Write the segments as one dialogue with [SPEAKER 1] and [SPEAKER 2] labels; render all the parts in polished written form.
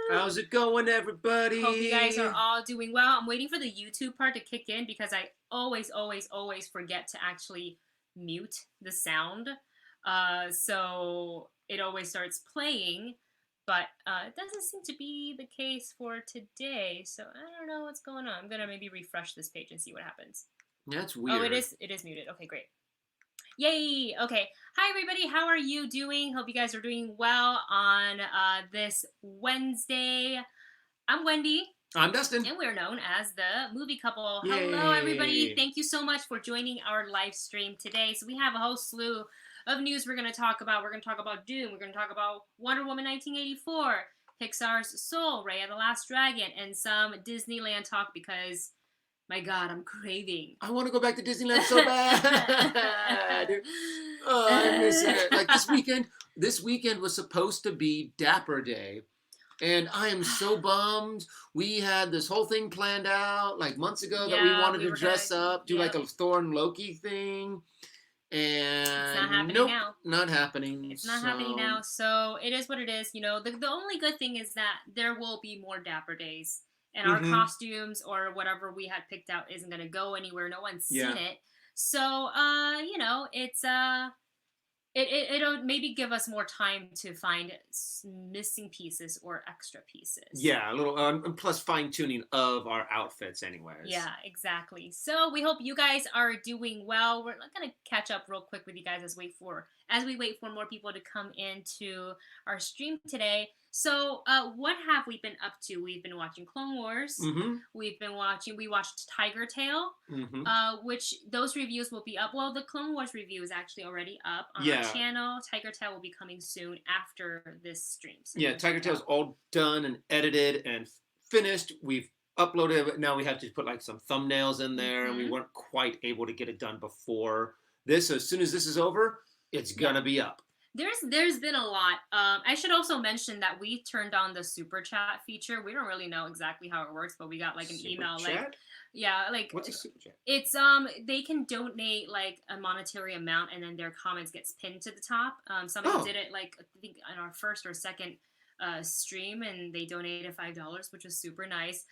[SPEAKER 1] How's it going, everybody?
[SPEAKER 2] Hope you guys are all doing well. I'm waiting for the YouTube part to kick in because I always forget to actually mute the sound. So it always starts playing, but it doesn't seem to be the case for today. So I don't know what's going on. I'm gonna maybe refresh this page and see what happens.
[SPEAKER 1] That's weird.
[SPEAKER 2] Oh, it is muted. Okay, great. Yay! Okay. Hi, everybody. How are you doing? Hope you guys are doing well on this Wednesday. I'm Wendy.
[SPEAKER 1] I'm Dustin.
[SPEAKER 2] And we're known as the Movie Couple.
[SPEAKER 1] Yay.
[SPEAKER 2] Hello, everybody. Thank you so much for joining our live stream today. So we have a whole slew of news we're going to talk about. We're going to talk about Dune. We're going to talk about Wonder Woman 1984, Pixar's Soul, Raya the Last Dragon, and some Disneyland talk because... my God, I'm craving.
[SPEAKER 1] I want to go back to Disneyland so bad. Oh, I miss it. Like this weekend was supposed to be Dapper Day. And I am so bummed. We had this whole thing planned out like months ago that we wanted to dress up, do like a Thor and Loki thing. And
[SPEAKER 2] it's not happening now.
[SPEAKER 1] Not happening.
[SPEAKER 2] It's not happening now. So it is what it is. You know, the only good thing is that there will be more Dapper Days. And our costumes or whatever we had picked out isn't going to go anywhere. No one's seen it. So, you know, it's it'll maybe give us more time to find missing pieces or extra pieces.
[SPEAKER 1] Yeah, a little plus fine tuning of our outfits, anyways.
[SPEAKER 2] Yeah, exactly. So we hope you guys are doing well. We're gonna catch up real quick with you guys as we wait for more people to come into our stream today. So, what have we been up to? We've been watching Clone Wars. We watched Tiger Tail, which those reviews will be up. Well, the Clone Wars review is actually already up on our channel. Tiger Tail will be coming soon after this stream. So
[SPEAKER 1] Tiger Tail's all done and edited and finished. We've uploaded it. Now we have to put like some thumbnails in there, and we weren't quite able to get it done before this. So as soon as this is over, it's gonna be up.
[SPEAKER 2] There's been a lot. I should also mention that we turned on the super chat feature. We don't really know exactly how it works, but we got like an email
[SPEAKER 1] chat? What's a super chat?
[SPEAKER 2] It's they can donate like a monetary amount and then their comments gets pinned to the top. Somebody did it like I think on our first or second stream and they donated $5, which was super nice.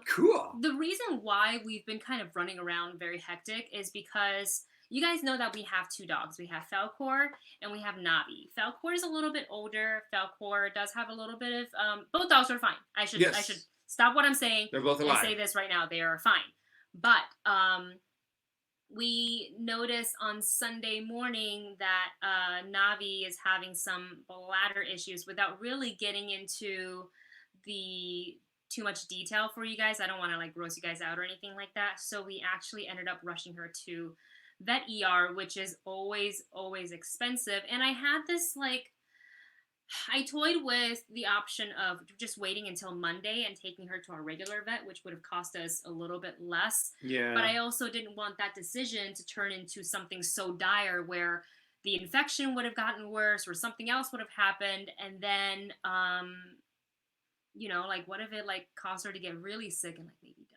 [SPEAKER 1] Cool.
[SPEAKER 2] The reason why we've been kind of running around very hectic is because you guys know that we have two dogs. We have Falcor and we have Navi. Falcor is a little bit older. Falcor does have a little bit of... both dogs are fine. I should stop what I'm saying.
[SPEAKER 1] They're both alive.
[SPEAKER 2] And say this right now. They are fine. But we noticed on Sunday morning that Navi is having some bladder issues without really getting into too much detail for you guys. I don't want to like gross you guys out or anything like that. So we actually ended up rushing her to vet ER, which is always expensive. And I had this like, I toyed with the option of just waiting until Monday and taking her to our regular vet, which would have cost us a little bit less.
[SPEAKER 1] Yeah.
[SPEAKER 2] But I also didn't want that decision to turn into something so dire where the infection would have gotten worse or something else would have happened. And then, you know, like what if it like caused her to get really sick and like maybe die?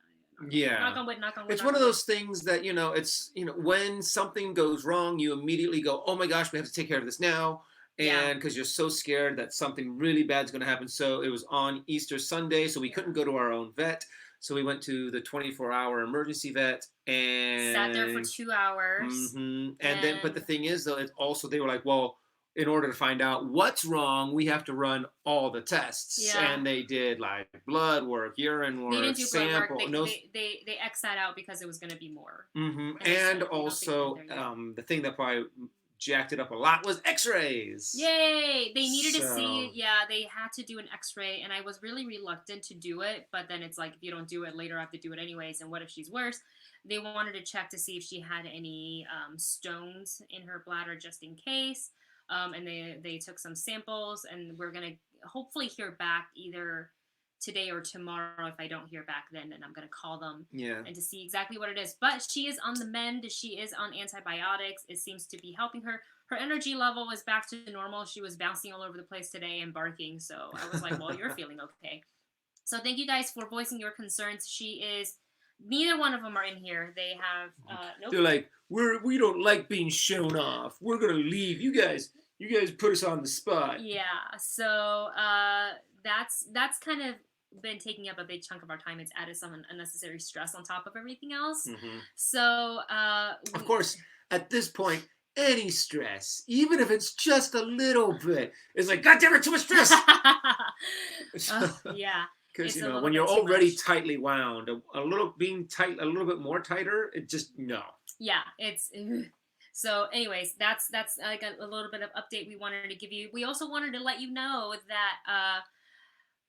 [SPEAKER 1] Yeah.
[SPEAKER 2] Knock on wood.
[SPEAKER 1] It's one of those things that, you know, it's, you know, when something goes wrong, you immediately go, oh my gosh, we have to take care of this now. And because you're so scared that something really bad is going to happen. So it was on Easter Sunday, so we couldn't go to our own vet. So we went to the 24-hour emergency vet and
[SPEAKER 2] sat there for 2 hours.
[SPEAKER 1] And then, but the thing is, though, it's also, they were like, well, in order to find out what's wrong, we have to run all the tests.
[SPEAKER 2] Yeah.
[SPEAKER 1] And they did like blood work, urine work,
[SPEAKER 2] they didn't do
[SPEAKER 1] sample.
[SPEAKER 2] Blood work. They X'd that out because it was going to be more.
[SPEAKER 1] And also, the thing that probably jacked it up a lot was x-rays.
[SPEAKER 2] Yay! They needed to see, they had to do an x-ray, and I was really reluctant to do it, but then it's like, if you don't do it later, I have to do it anyways, and what if she's worse? They wanted to check to see if she had any stones in her bladder just in case. And they took some samples, and we're going to hopefully hear back either today or tomorrow. If I don't hear back then I'm going to call them and to see exactly what it is. But she is on the mend. She is on antibiotics. It seems to be helping her. Her energy level is back to normal. She was bouncing all over the place today and barking. So I was like, well, you're feeling okay. So thank you guys for voicing your concerns. Neither one of them are in here. They have, nope.
[SPEAKER 1] They're like, we don't like being shown off. We're going to leave. You guys You guys put us on the spot.
[SPEAKER 2] Yeah. So that's kind of been taking up a big chunk of our time. It's added some unnecessary stress on top of everything else.
[SPEAKER 1] Mm-hmm.
[SPEAKER 2] So
[SPEAKER 1] Of course, at this point, any stress, even if it's just a little bit, is like, God damn it, too much stress.
[SPEAKER 2] Yeah.
[SPEAKER 1] Because
[SPEAKER 2] It's a little
[SPEAKER 1] when
[SPEAKER 2] bit
[SPEAKER 1] you're
[SPEAKER 2] too
[SPEAKER 1] already
[SPEAKER 2] much.
[SPEAKER 1] tightly wound, a little being tight, a little bit more tighter, it just no.
[SPEAKER 2] Yeah, it's so. Anyways, that's like a little bit of update we wanted to give you. We also wanted to let you know that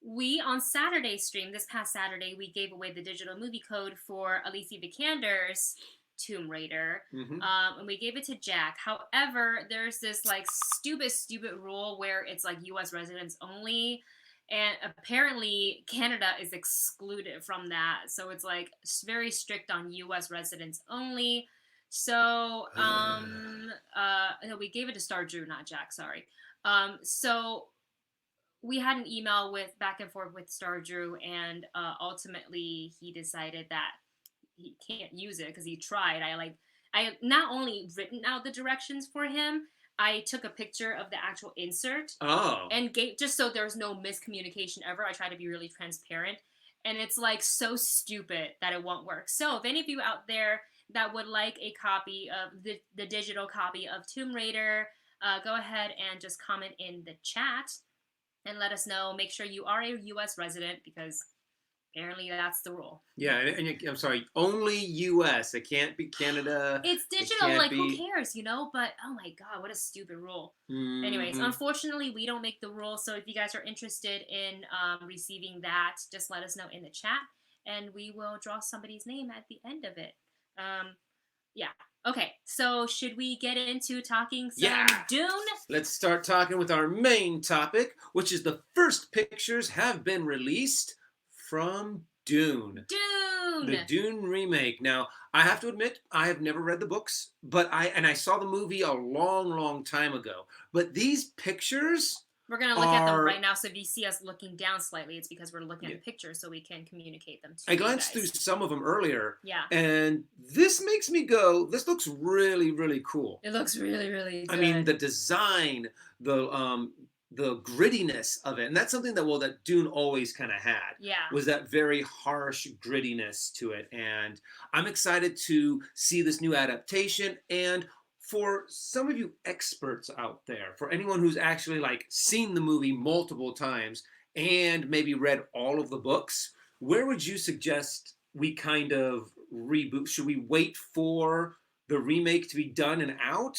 [SPEAKER 2] we on Saturday stream this past Saturday we gave away the digital movie code for Alicia Vikander's Tomb Raider,
[SPEAKER 1] Mm-hmm.
[SPEAKER 2] and we gave it to Jack. However, there's this like stupid rule where it's like U.S. residents only. And apparently, Canada is excluded from that. So it's like very strict on U.S. residents only. So, no, we gave it to Star Drew, not Jack. Sorry. So we had an email with back and forth with Star Drew, and ultimately he decided that he can't use it because he tried. I not only written out the directions for him, I took a picture of the actual insert.
[SPEAKER 1] Oh.
[SPEAKER 2] And gave, just so there's no miscommunication ever. I try to be really transparent, and it's like so stupid that it won't work. So if any of you out there that would like a copy of the digital copy of Tomb Raider, go ahead and just comment in the chat and let us know. Make sure you are a U.S. resident because apparently that's the rule.
[SPEAKER 1] Yeah, and I'm sorry, only U.S. It can't be Canada.
[SPEAKER 2] It's digital, like who cares, you know? But oh my god, what a stupid rule. Mm-hmm. Anyways, unfortunately, we don't make the rule. So if you guys are interested in receiving that, just let us know in the chat, and we will draw somebody's name at the end of it. Yeah. Okay. So should we get into talking some Dune?
[SPEAKER 1] Let's start talking with our main topic, which is the first pictures have been released from Dune. The Dune remake. Now, I have to admit, I have never read the books, but I saw the movie a long time ago. But these pictures,
[SPEAKER 2] we're going to look at them right now. So if you see us looking down slightly, it's because we're looking at the pictures so we can communicate them to you guys.
[SPEAKER 1] I glanced through some of them earlier.
[SPEAKER 2] Yeah.
[SPEAKER 1] And this makes me go, this looks really cool.
[SPEAKER 2] It looks really good.
[SPEAKER 1] I mean, the design, the grittiness of it, and that's something that Dune always kind of had.
[SPEAKER 2] Yeah.
[SPEAKER 1] Was that very harsh grittiness to it, and I'm excited to see this new adaptation. And for some of you experts out there, for anyone who's actually like seen the movie multiple times and maybe read all of the books, where would you suggest we kind of reboot? Should we wait for the remake to be done and out?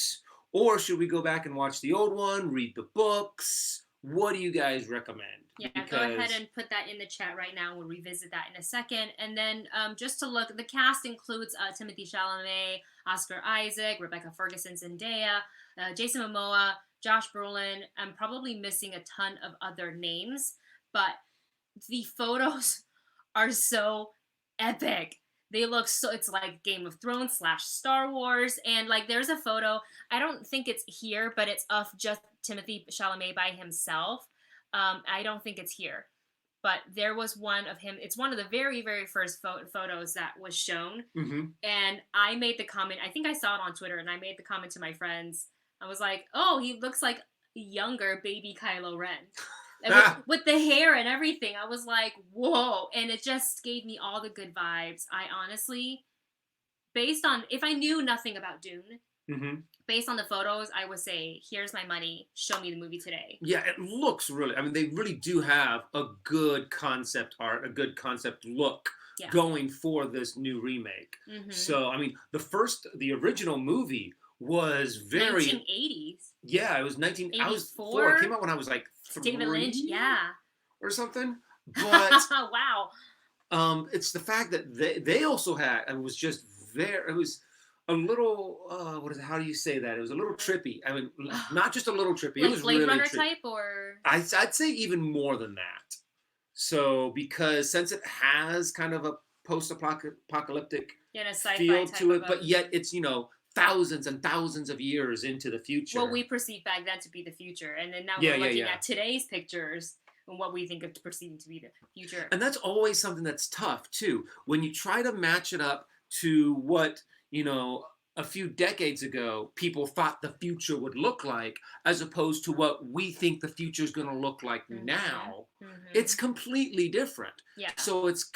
[SPEAKER 1] Or should we go back and watch the old one, read the books? What do you guys recommend?
[SPEAKER 2] Yeah, go ahead and put that in the chat right now. We'll revisit that in a second. And then just to look, the cast includes Timothée Chalamet, Oscar Isaac, Rebecca Ferguson, Zendaya, Jason Momoa, Josh Brolin. I'm probably missing a ton of other names, but the photos are so epic. They look so, it's like Game of Thrones / Star Wars. And like there's a photo, I don't think it's here, but it's of just Timothée Chalamet by himself. I don't think it's here. But there was one of him. It's one of the very first photos that was shown.
[SPEAKER 1] Mm-hmm.
[SPEAKER 2] And I made the comment, I think I saw it on Twitter, and I made the comment to my friends. I was like, oh, he looks like a younger baby Kylo Ren. With the hair and everything, I was like, whoa. And it just gave me all the good vibes. I honestly, based on, if I knew nothing about Dune, based on the photos, I would say, here's my money, show me the movie today.
[SPEAKER 1] Yeah, it looks really, I mean, they really do have a good concept art, a good concept look going for this new remake. So, I mean, the original movie was very
[SPEAKER 2] 1980s.
[SPEAKER 1] Yeah, it was 1984. I was 4. It came out when I was like 3.
[SPEAKER 2] David Lynch,
[SPEAKER 1] or something. But
[SPEAKER 2] wow.
[SPEAKER 1] It's the fact that they also had, and it was just it was a little what is it? How do you say that? It was a little trippy. I mean, not just a little trippy.
[SPEAKER 2] Like
[SPEAKER 1] it was
[SPEAKER 2] Blade
[SPEAKER 1] really
[SPEAKER 2] Runner
[SPEAKER 1] trippy.
[SPEAKER 2] Type, or
[SPEAKER 1] I'd say even more than that. So because since it has kind of a post-apocalyptic feel to it, but yet it's thousands and thousands of years into the future.
[SPEAKER 2] What we perceived back then to be the future, and then now we're looking at today's pictures and what we think of perceiving to be the future.
[SPEAKER 1] And that's always something that's tough too. When you try to match it up to what a few decades ago people thought the future would look like, as opposed to what we think the future is going to look like now. It's completely different.
[SPEAKER 2] Yeah.
[SPEAKER 1] So it's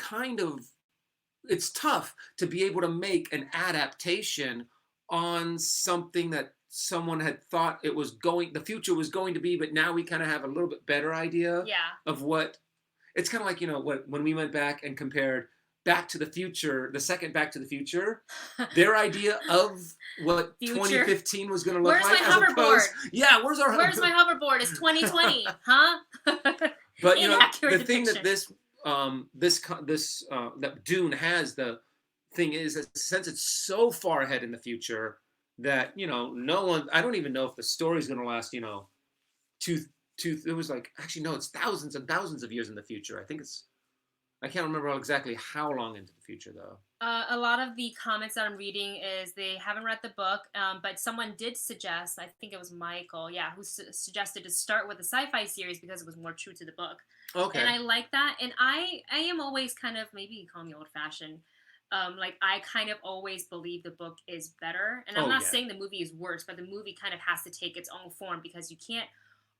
[SPEAKER 1] tough to be able to make an adaptation on something that someone had thought the future was going to be, but now we kind of have a little bit better idea of what. It's kind of like, when we went back and compared Back to the Future, the second Back to the Future, their idea of what
[SPEAKER 2] Future.
[SPEAKER 1] 2015 was going to look
[SPEAKER 2] Where's
[SPEAKER 1] like.
[SPEAKER 2] My hoverboard?
[SPEAKER 1] Where's my hoverboard?
[SPEAKER 2] It's 2020, huh?
[SPEAKER 1] But
[SPEAKER 2] Inaccurate
[SPEAKER 1] the thing that
[SPEAKER 2] depiction.
[SPEAKER 1] that Dune has, the thing is that since it's so far ahead in the future that no one, I don't even know if the story's going to last it was like, actually no, it's thousands and thousands of years in the future. I can't remember exactly how long into the future though.
[SPEAKER 2] A lot of the comments that I'm reading is they haven't read the book, but someone did suggest, I think it was Michael, who suggested to start with a sci-fi series because it was more true to the book.
[SPEAKER 1] Okay.
[SPEAKER 2] And I like that. And I am always kind of, maybe you call me old-fashioned, I kind of always believe the book is better. And I'm not saying the movie is worse, but the movie kind of has to take its own form because you can't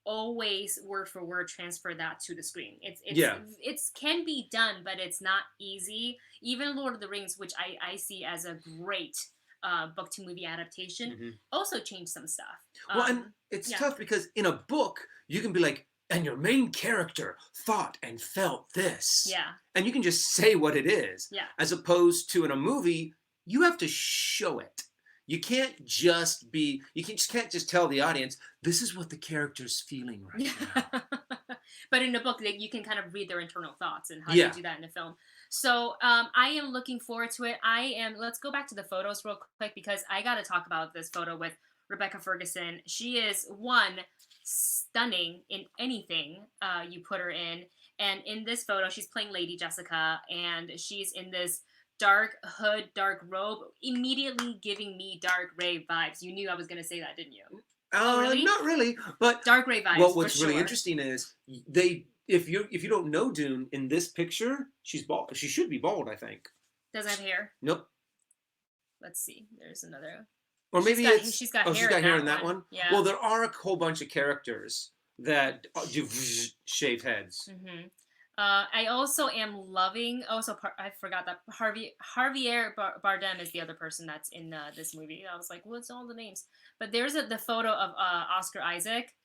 [SPEAKER 2] always word for word transfer that to the screen. It can be done, but it's not easy. Even Lord of the Rings, which I see as a great book to movie adaptation, also changed some stuff.
[SPEAKER 1] Well, and it's tough because in a book you can be like, and your main character thought and felt this.
[SPEAKER 2] Yeah.
[SPEAKER 1] And you can just say what it is.
[SPEAKER 2] Yeah.
[SPEAKER 1] As opposed to in a movie, you have to show it. You can't just tell the audience, this is what the character's feeling right now.
[SPEAKER 2] But in a book, you can kind of read their internal thoughts and how you do that in a film. So I am looking forward to it. Let's go back to the photos real quick because I got to talk about this photo with Rebecca Ferguson. She is, stunning in anything you put her in. And in this photo, she's playing Lady Jessica, and she's in this dark hood, dark robe, immediately giving me Dark Ray vibes. You knew I was going to say that, didn't you?
[SPEAKER 1] Really? Not really, but
[SPEAKER 2] Dark Ray vibes.
[SPEAKER 1] Well, what's really interesting is if you don't know Dune, in this picture, she's bald. She should be bald, I think.
[SPEAKER 2] Doesn't have hair?
[SPEAKER 1] Nope.
[SPEAKER 2] Let's see. There's another.
[SPEAKER 1] Or maybe
[SPEAKER 2] she's got hair in that one. Yeah.
[SPEAKER 1] Well, there are a whole bunch of characters that do shave heads.
[SPEAKER 2] Mm-hmm. I also am loving. I forgot that Javier Bardem is the other person that's in this movie. I was like, what's all the names? But there's the photo of Oscar Isaac.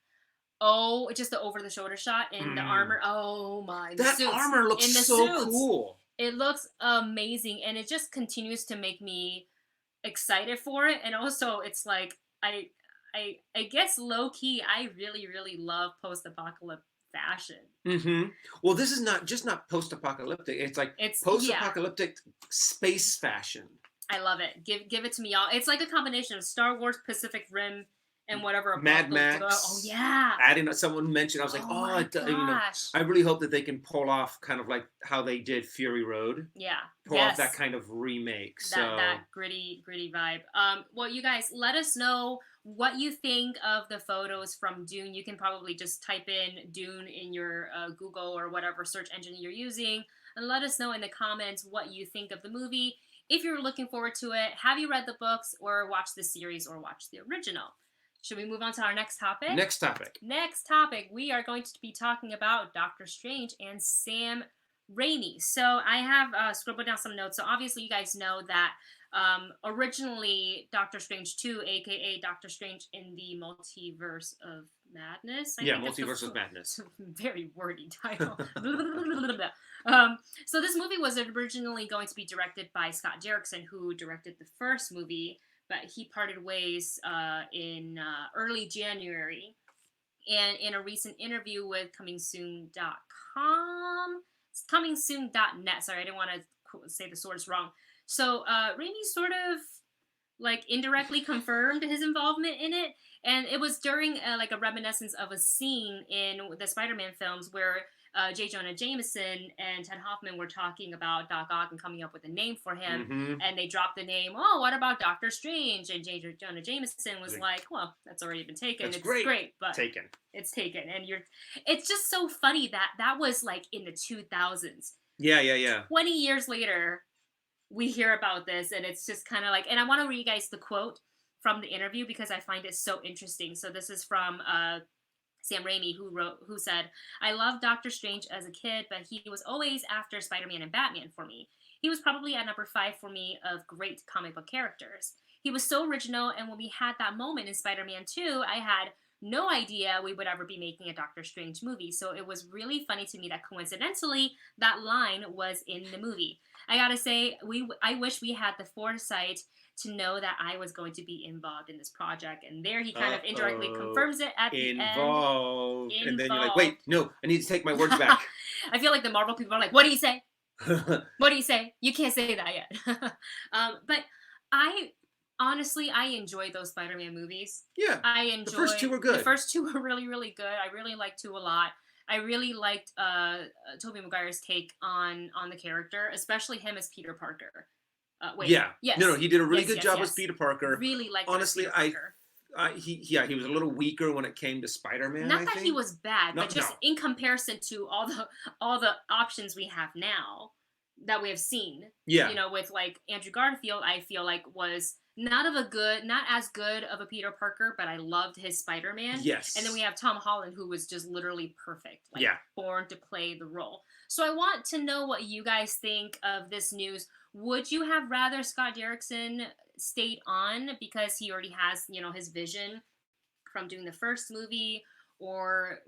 [SPEAKER 2] Oh, just the over the shoulder shot in the armor. Oh my!
[SPEAKER 1] That armor looks so cool.
[SPEAKER 2] It looks amazing, and it just continues to make me excited for it. And also, it's like I guess low key, I really really love post-apocalyptic fashion.
[SPEAKER 1] Mm-hmm. Well, this is not post-apocalyptic. It's post-apocalyptic space fashion.
[SPEAKER 2] I love it. Give it to me, y'all. It's like a combination of Star Wars, Pacific Rim, and whatever.
[SPEAKER 1] Mad Max.
[SPEAKER 2] Oh yeah.
[SPEAKER 1] Someone mentioned. I was like, I really hope that they can pull off kind of like how they did Fury Road.
[SPEAKER 2] Yeah.
[SPEAKER 1] Pull off that kind of remake.
[SPEAKER 2] That gritty vibe. Well, you guys, let us know what you think of the photos from Dune. You can probably just type in Dune in your Google or whatever search engine you're using, and let us know in the comments what you think of the movie. If you're looking forward to it, have you read the books or watched the series or watched the original? Should we move on to our next topic?
[SPEAKER 1] Next topic.
[SPEAKER 2] We are going to be talking about Doctor Strange and Sam Raimi. So I have scribbled down some notes. So obviously you guys know that originally Doctor Strange 2, aka Doctor Strange in the Multiverse of Madness.
[SPEAKER 1] Multiverse of Madness.
[SPEAKER 2] Very wordy title. So this movie was originally going to be directed by Scott Derrickson, who directed the first movie, but he parted ways in early January. And in a recent interview with comingsoon.com, it's comingsoon.net. Sorry, I didn't want to say the source wrong. So Raimi sort of indirectly confirmed his involvement in it, and it was during a reminiscence of a scene in the Spider-Man films where J. Jonah Jameson and Ted Hoffman were talking about Doc Ock and coming up with a name for him, and they dropped the name, what about Doctor Strange? And J. Jonah Jameson was like, well, that's already been taken. It's great, but it's taken. And it's just so funny that was in the 2000s.
[SPEAKER 1] Yeah.
[SPEAKER 2] 20 years later, we hear about this, and it's just kind of like, and I want to read you guys the quote from the interview because I find it so interesting. So this is from Sam Raimi, who said, "I loved Doctor Strange as a kid, but he was always after Spider-Man and Batman for me. He was probably at number 5 for me of great comic book characters. He was so original, and when we had that moment in Spider-Man 2, I had no idea we would ever be making a Doctor Strange movie, so it was really funny to me that coincidentally that line was in the movie. I gotta say, I wish we had the foresight to know that I was going to be involved in this project." And there he kind of indirectly confirms it at the end.
[SPEAKER 1] Involved. And then you're like, wait, no, I need to take my words back.
[SPEAKER 2] I feel like the Marvel people are like, what do you say? What do you say? You can't say that yet. But honestly, I enjoyed those Spider-Man movies.
[SPEAKER 1] Yeah. The first two were good.
[SPEAKER 2] The first two were really, really good. I really liked 2 a lot. I really liked Tobey Maguire's take on the character, especially him as Peter Parker.
[SPEAKER 1] Yeah.
[SPEAKER 2] Yes.
[SPEAKER 1] No, he did a really good job as Peter Parker.
[SPEAKER 2] Really liked
[SPEAKER 1] honestly,
[SPEAKER 2] Peter Parker.
[SPEAKER 1] He was a little weaker when it came to Spider-Man.
[SPEAKER 2] Not that he was bad, but just in comparison to all the options we have now that we have seen.
[SPEAKER 1] Yeah.
[SPEAKER 2] You know, with like Andrew Garfield, I feel like was not as good of a Peter Parker, but I loved his Spider-Man.
[SPEAKER 1] Yes.
[SPEAKER 2] And then we have Tom Holland, who was just literally perfect. Like, born to play the role. So I want to know what you guys think of this news. Would you have rather Scott Derrickson stayed on because he already has, you know, his vision from doing the first movie? Or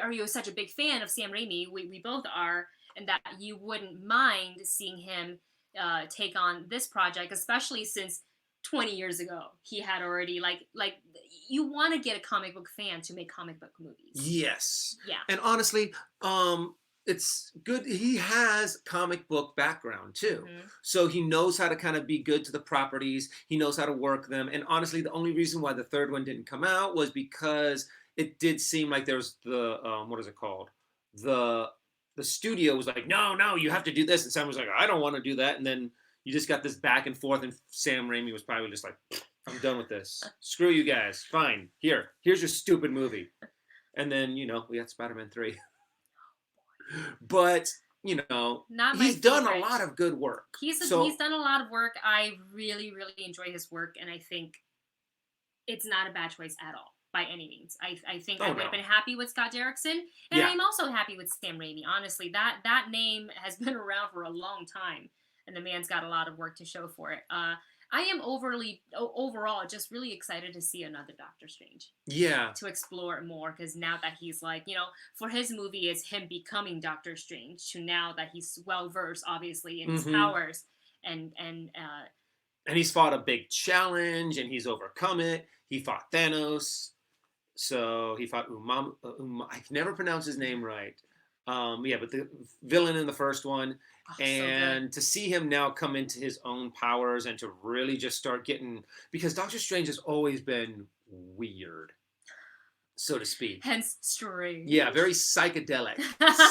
[SPEAKER 2] are you such a big fan of Sam Raimi? We both are. And that you wouldn't mind seeing him take on this project, especially since 20 years ago he had already like you want to get a comic book fan to make comic book movies.
[SPEAKER 1] Yes.
[SPEAKER 2] Yeah.
[SPEAKER 1] And honestly, it's good. He has comic book background too. Mm-hmm. So he knows how to kind of be good to the properties. He knows how to work them. And honestly, the only reason why the third one didn't come out was because it did seem like there was the, what is it called? The studio was like, no, you have to do this. And Sam was like, I don't want to do that. And then you just got this back and forth. And Sam Raimi was probably just like, I'm done with this. Screw you guys. Fine. Here's your stupid movie. And then, you know, we had Spider-Man 3. But, you know, he's done a lot of good work.
[SPEAKER 2] He's done a lot of work. I really, really enjoy his work. And I think it's not a bad choice at all. By any means. I think I would have been happy with Scott Derrickson. And I'm also happy with Sam Raimi. Honestly, that name has been around for a long time. And the man's got a lot of work to show for it. I am overall just really excited to see another Doctor Strange. Yeah. To explore it more. Because now that he's like, you know, for his movie, it's him becoming Doctor Strange. To now that he's well-versed, obviously, in his powers. And
[SPEAKER 1] he's fought a big challenge. And he's overcome it. He fought Thanos. So he fought I can never pronounce his name right. But the villain in the first one. And so to see him now come into his own powers and to really just start getting... Because Doctor Strange has always been weird, so to speak.
[SPEAKER 2] Hence strange.
[SPEAKER 1] Yeah, very psychedelic.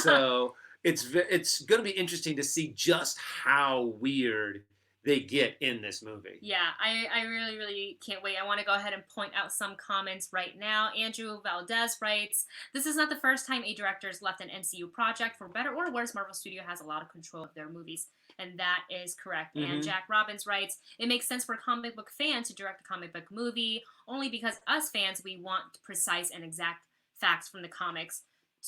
[SPEAKER 1] So it's going to be interesting to see just how weird they get in this movie.
[SPEAKER 2] Yeah, I really, really can't wait. I want to go ahead and point out some comments right now. Andrew Valdez writes, "This is not the first time a director has left an MCU project. For better or worse, Marvel Studio has a lot of control of their movies." And that is correct. Mm-hmm. And Jack Robbins writes, "It makes sense for a comic book fan to direct a comic book movie, only because us fans, we want precise and exact facts from the comics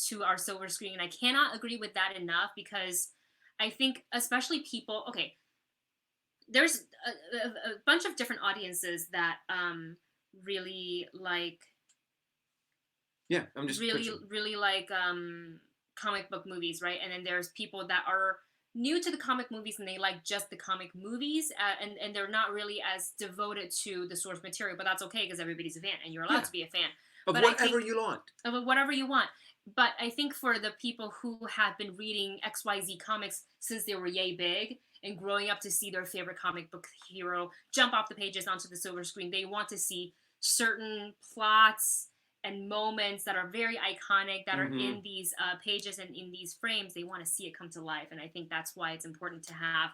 [SPEAKER 2] to our silver screen." And I cannot agree with that enough, because I think especially people... Okay, there's a bunch of different audiences that really like...
[SPEAKER 1] Yeah, I'm just
[SPEAKER 2] really like comic book movies, right? And then there's people that are new to the comic movies and they like just the comic movies, and they're not really as devoted to the source material. But that's okay, because everybody's a fan, and you're allowed to be a fan.
[SPEAKER 1] Of whatever you want.
[SPEAKER 2] Of whatever you want. But I think for the people who have been reading XYZ comics since they were yay big, and growing up to see their favorite comic book hero jump off the pages onto the silver screen, they want to see certain plots and moments that are very iconic, that are in these pages and in these frames. They want to see it come to life. And I think that's why it's important to have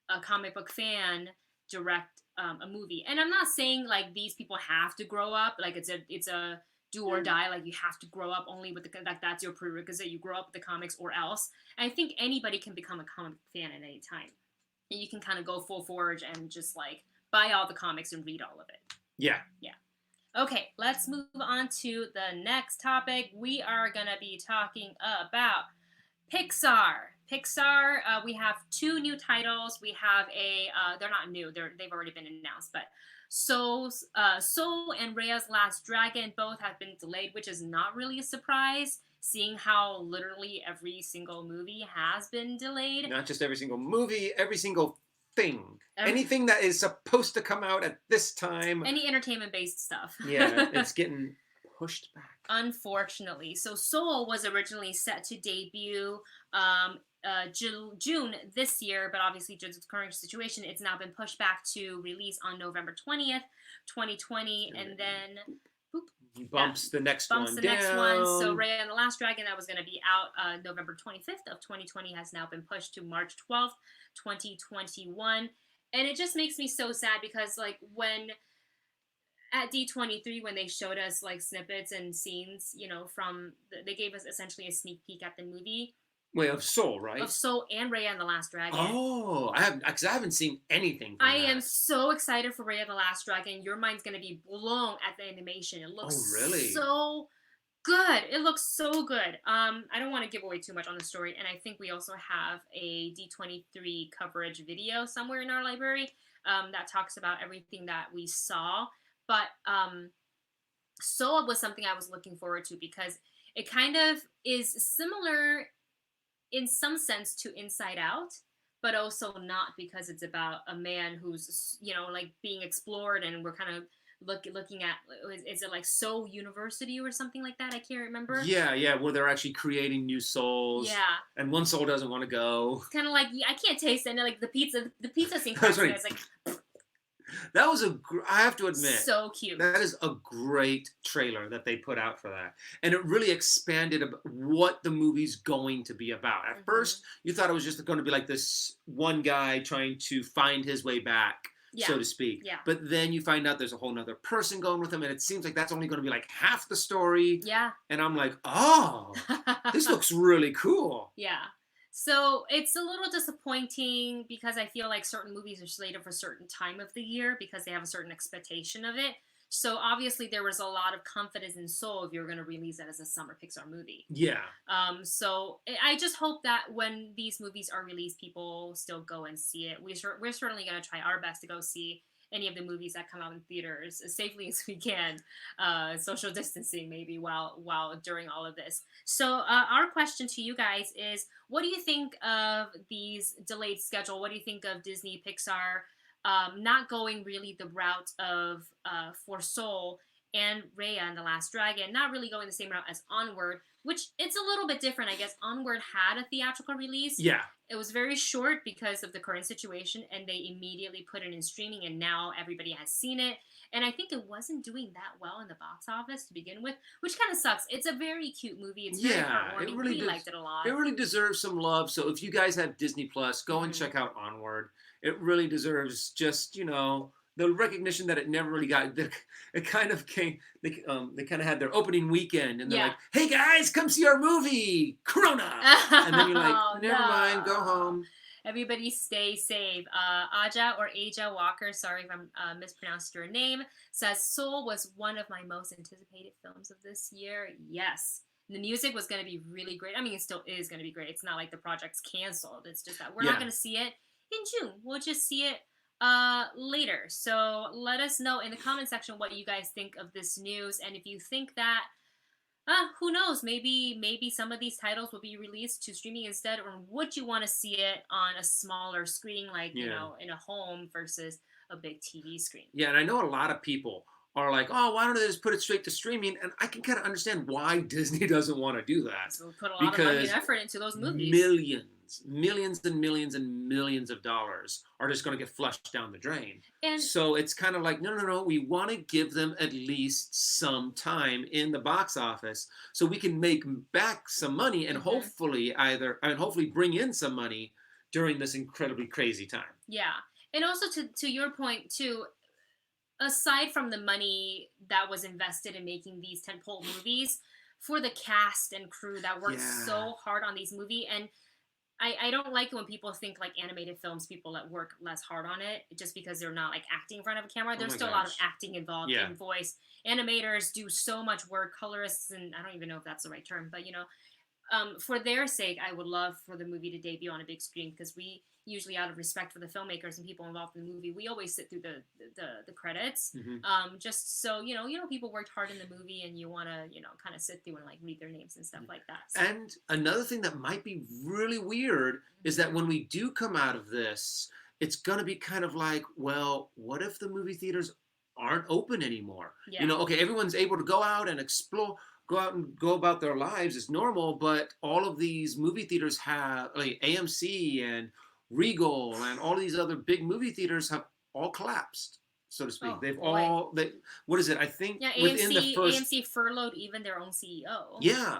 [SPEAKER 2] a comic book fan direct a movie. And I'm not saying like these people have to grow up, like it's a do or die, like you have to grow up only with that's your prerequisite. You grow up with the comics or else. And I think anybody can become a comic fan at any time. and you can kind of go full forge and just like buy all the comics and read all of it.
[SPEAKER 1] Yeah.
[SPEAKER 2] Yeah. Okay, let's move on to the next topic. We are going to be talking about Pixar. Pixar, we have 2 new titles. We have they're not new, they've already been announced, but Soul and Raya's Last Dragon both have been delayed, which is not really a surprise, seeing how literally every single movie has been delayed.
[SPEAKER 1] Not just every single movie, every single thing. Anything that is supposed to come out at this time.
[SPEAKER 2] Any entertainment-based stuff.
[SPEAKER 1] Yeah, it's getting pushed back.
[SPEAKER 2] Unfortunately. So Soul was originally set to debut June this year, but obviously due to the current situation, it's now been pushed back to release on November 20th, 2020, and then
[SPEAKER 1] bumps the next one down.
[SPEAKER 2] Next one. So Raya and the Last Dragon, that was going to be out November 25th of 2020, has now been pushed to March 12th, 2021. And it just makes me so sad because, like, when at D23, when they showed us, like, snippets and scenes, you know, they gave us essentially a sneak peek at the movie.
[SPEAKER 1] Wait, of Soul, right?
[SPEAKER 2] Of Soul and Raya and the Last Dragon.
[SPEAKER 1] Oh, because I haven't seen anything from
[SPEAKER 2] I am so excited for Raya and the Last Dragon. Your mind's going to be blown at the animation. It looks so good. It looks so good. I don't want to give away too much on the story, and I think we also have a D23 coverage video somewhere in our library that talks about everything that we saw. But Soul was something I was looking forward to because it kind of is similar in some sense to Inside Out, but also not, because it's about a man who's, you know, like being explored, and we're kind of looking at, is it like Soul University or something like that? I can't remember.
[SPEAKER 1] Yeah, where they're actually creating new souls.
[SPEAKER 2] Yeah.
[SPEAKER 1] And one soul doesn't want to go.
[SPEAKER 2] It's kind of like, I can't taste it. And like the pizza scene comes in, it's like...
[SPEAKER 1] That was I have to admit,
[SPEAKER 2] so cute.
[SPEAKER 1] That is a great trailer that they put out for that. And it really expanded what the movie's going to be about. At first, you thought it was just going to be like this one guy trying to find his way back, so to speak.
[SPEAKER 2] Yeah.
[SPEAKER 1] But then you find out there's a whole nother person going with him, and it seems like that's only going to be like half the story.
[SPEAKER 2] Yeah.
[SPEAKER 1] And I'm like, oh, this looks really cool.
[SPEAKER 2] Yeah. So it's a little disappointing because I feel like certain movies are slated for a certain time of the year because they have a certain expectation of it. So obviously there was a lot of confidence in Soul if you're going to release it as a summer Pixar movie.
[SPEAKER 1] Yeah.
[SPEAKER 2] So I just hope that when these movies are released, people still go and see it. We're certainly going to try our best to go see any of the movies that come out in theaters as safely as we can, social distancing maybe while during all of this. So our question to you guys is, what do you think of these delayed schedule? What do you think of Disney, Pixar not going really the route of for Soul and Raya and the Last Dragon, not really going the same route as Onward, which it's a little bit different, I guess. Onward had a theatrical release.
[SPEAKER 1] Yeah.
[SPEAKER 2] It was very short because of the current situation, and they immediately put it in streaming, and now everybody has seen it. And I think it wasn't doing that well in the box office to begin with, which kind of sucks. It's a very cute movie. It's very heartwarming. We liked it a lot.
[SPEAKER 1] It really deserves some love. So if you guys have Disney Plus, go and check out Onward. It really deserves just, you know, the recognition that it never really got. It kind of came. They kind of had their opening weekend, and they're like, "Hey guys, come see our movie, Corona." And then you're like, "Never mind, go home."
[SPEAKER 2] Everybody stay safe. Aja Walker, sorry if I'm mispronounced your name, says Soul was one of my most anticipated films of this year. Yes. The music was going to be really great. I mean, it still is going to be great. It's not like the project's canceled. It's just that we're not going to see it in June. We'll just see it later. So let us know in the comment section what you guys think of this news, and if you think that who knows, maybe some of these titles will be released to streaming instead, or would you want to see it on a smaller screen, like you know, in a home versus a big TV screen?
[SPEAKER 1] Yeah, and I know a lot of people are like, oh, why don't they just put it straight to streaming? And I can kind of understand why Disney doesn't want to do that.
[SPEAKER 2] So put a lot of money and effort into those movies.
[SPEAKER 1] Millions and millions and millions of dollars are just going to get flushed down the drain.
[SPEAKER 2] And
[SPEAKER 1] so it's kind of like, no, we want to give them at least some time in the box office so we can make back some money and hopefully bring in some money during this incredibly crazy time.
[SPEAKER 2] Yeah. And also to your point too, aside from the money that was invested in making these tentpole movies, for the cast and crew that worked so hard on these movies, and I don't like it when people think like animated films, people that work less hard on it just because they're not like acting in front of a camera.
[SPEAKER 1] Oh
[SPEAKER 2] There's
[SPEAKER 1] my
[SPEAKER 2] still a lot of
[SPEAKER 1] gosh.
[SPEAKER 2] acting involved
[SPEAKER 1] Yeah.
[SPEAKER 2] in voice. Animators do so much work, colorists, and I don't even know if that's the right term, but for their sake, I would love for the movie to debut on a big screen because we usually, out of respect for the filmmakers and people involved in the movie, we always sit through the credits, just so people worked hard in the movie, and you want to kind of sit through and like read their names and stuff like that. So.
[SPEAKER 1] And another thing that might be really weird is that when we do come out of this, it's gonna be kind of like, well, what if the movie theaters aren't open anymore?
[SPEAKER 2] Yeah.
[SPEAKER 1] Okay, everyone's able to go out and explore, go out and go about their lives as normal, but all of these movie theaters have, like AMC and Regal and all these other big movie theaters have all collapsed, so to speak.
[SPEAKER 2] Oh,
[SPEAKER 1] They've
[SPEAKER 2] boy.
[SPEAKER 1] all, what is it? I think
[SPEAKER 2] Yeah,
[SPEAKER 1] within the first...
[SPEAKER 2] AMC furloughed even their own CEO.
[SPEAKER 1] Yeah.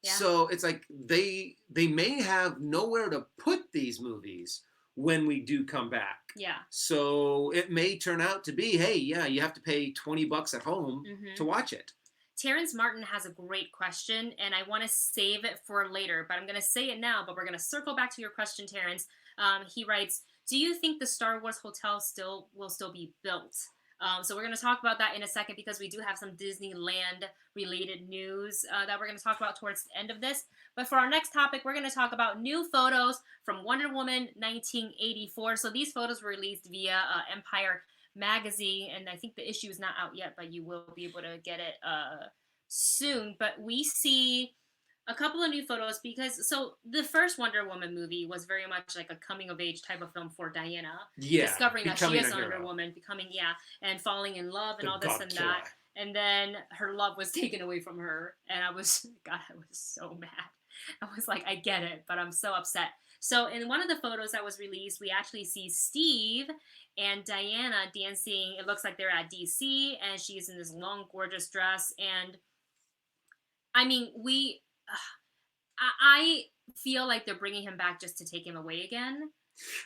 [SPEAKER 2] Yeah.
[SPEAKER 1] So it's like they may have nowhere to put these movies when we do come back.
[SPEAKER 2] Yeah.
[SPEAKER 1] So it may turn out to be, hey, yeah, you have to pay $20 at home to watch it.
[SPEAKER 2] Terrence Martin has a great question, and I want to save it for later, but I'm going to say it now, but we're going to circle back to your question, Terrence. He writes, do you think the Star Wars hotel will still be built? So we're going to talk about that in a second because we do have some Disneyland-related news that we're going to talk about towards the end of this. But for our next topic, we're going to talk about new photos from Wonder Woman 1984. So these photos were released via Empire Magazine, and I think the issue is not out yet, but you will be able to get it soon. But we see a couple of new photos because the first Wonder Woman movie was very much like a coming of age type of film for Diana, discovering that she is Wonder Woman, becoming and falling in love and all this and that, and then her love was taken away from her, and I was so mad. I was like, I get it, but I'm so upset. So in one of the photos that was released, we actually see Steve and Diana dancing. It looks like they're at DC, and she's in this long, gorgeous dress. And I mean, I feel like they're bringing him back just to take him away again.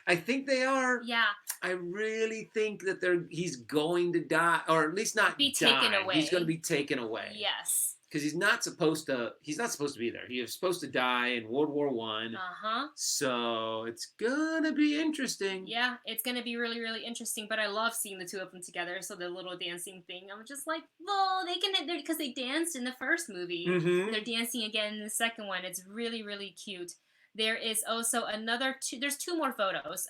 [SPEAKER 1] I think they are.
[SPEAKER 2] Yeah.
[SPEAKER 1] I really think that he's going to die, or at least not
[SPEAKER 2] be taken away.
[SPEAKER 1] He's going to be taken away.
[SPEAKER 2] Yes.
[SPEAKER 1] Because he's not supposed to be there. He was supposed to die in World War I. So it's gonna be interesting.
[SPEAKER 2] Yeah, it's gonna be really, really interesting. But I love seeing the two of them together. So the little dancing thing, I'm just like, well, because they danced in the first movie. They're dancing again in the second one. It's really, really cute. There is also there's two more photos.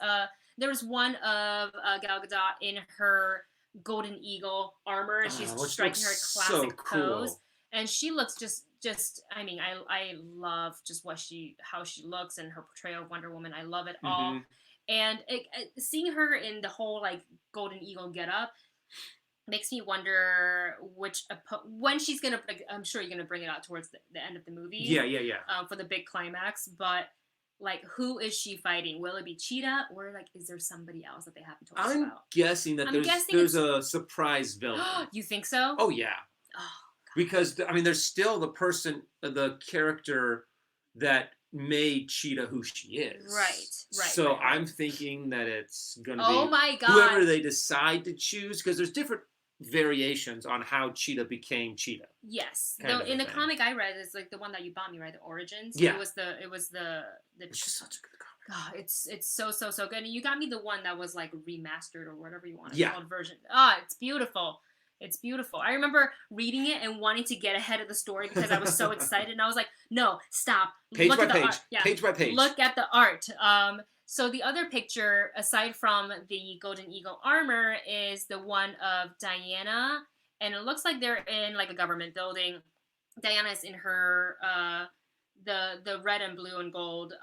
[SPEAKER 2] There was one of Gal Gadot in her Golden Eagle armor, and she's striking her classic pose. And she looks just I mean, I love just how she looks and her portrayal of Wonder Woman. I love it all. And seeing her in the whole like Golden Eagle getup makes me wonder when she's gonna. I'm sure you're gonna bring it out towards the end of the movie.
[SPEAKER 1] Yeah.
[SPEAKER 2] For the big climax, but like, who is she fighting? Will it be Cheetah, or like, is there somebody else that they haven't told us about?
[SPEAKER 1] I'm guessing that there's a surprise villain.
[SPEAKER 2] You think so?
[SPEAKER 1] Oh yeah.
[SPEAKER 2] Oh.
[SPEAKER 1] Because, I mean, there's still the character that made Cheetah who she is. Right. So I'm thinking that it's going to be
[SPEAKER 2] my God.
[SPEAKER 1] whoever they decide to choose, because there's different variations on how Cheetah became Cheetah.
[SPEAKER 2] Yes. Though in the comic I read, it's like the one that you bought me, right? The Origins.
[SPEAKER 1] Yeah.
[SPEAKER 2] It was the
[SPEAKER 1] Which is such a good comic.
[SPEAKER 2] Oh, it's so good. And you got me the one that was like remastered or whatever you want
[SPEAKER 1] to
[SPEAKER 2] call it version. Ah, it's beautiful. It's beautiful. I remember reading it and wanting to get ahead of the story because I was so excited. And I was like, no, stop.
[SPEAKER 1] Page
[SPEAKER 2] Look
[SPEAKER 1] by
[SPEAKER 2] at the
[SPEAKER 1] page.
[SPEAKER 2] art. Yeah.
[SPEAKER 1] Page by page.
[SPEAKER 2] Look at the art. So the other picture, aside from the Golden Eagle armor, is the one of Diana. And it looks like they're in like a government building. Diana is in her the red and blue and gold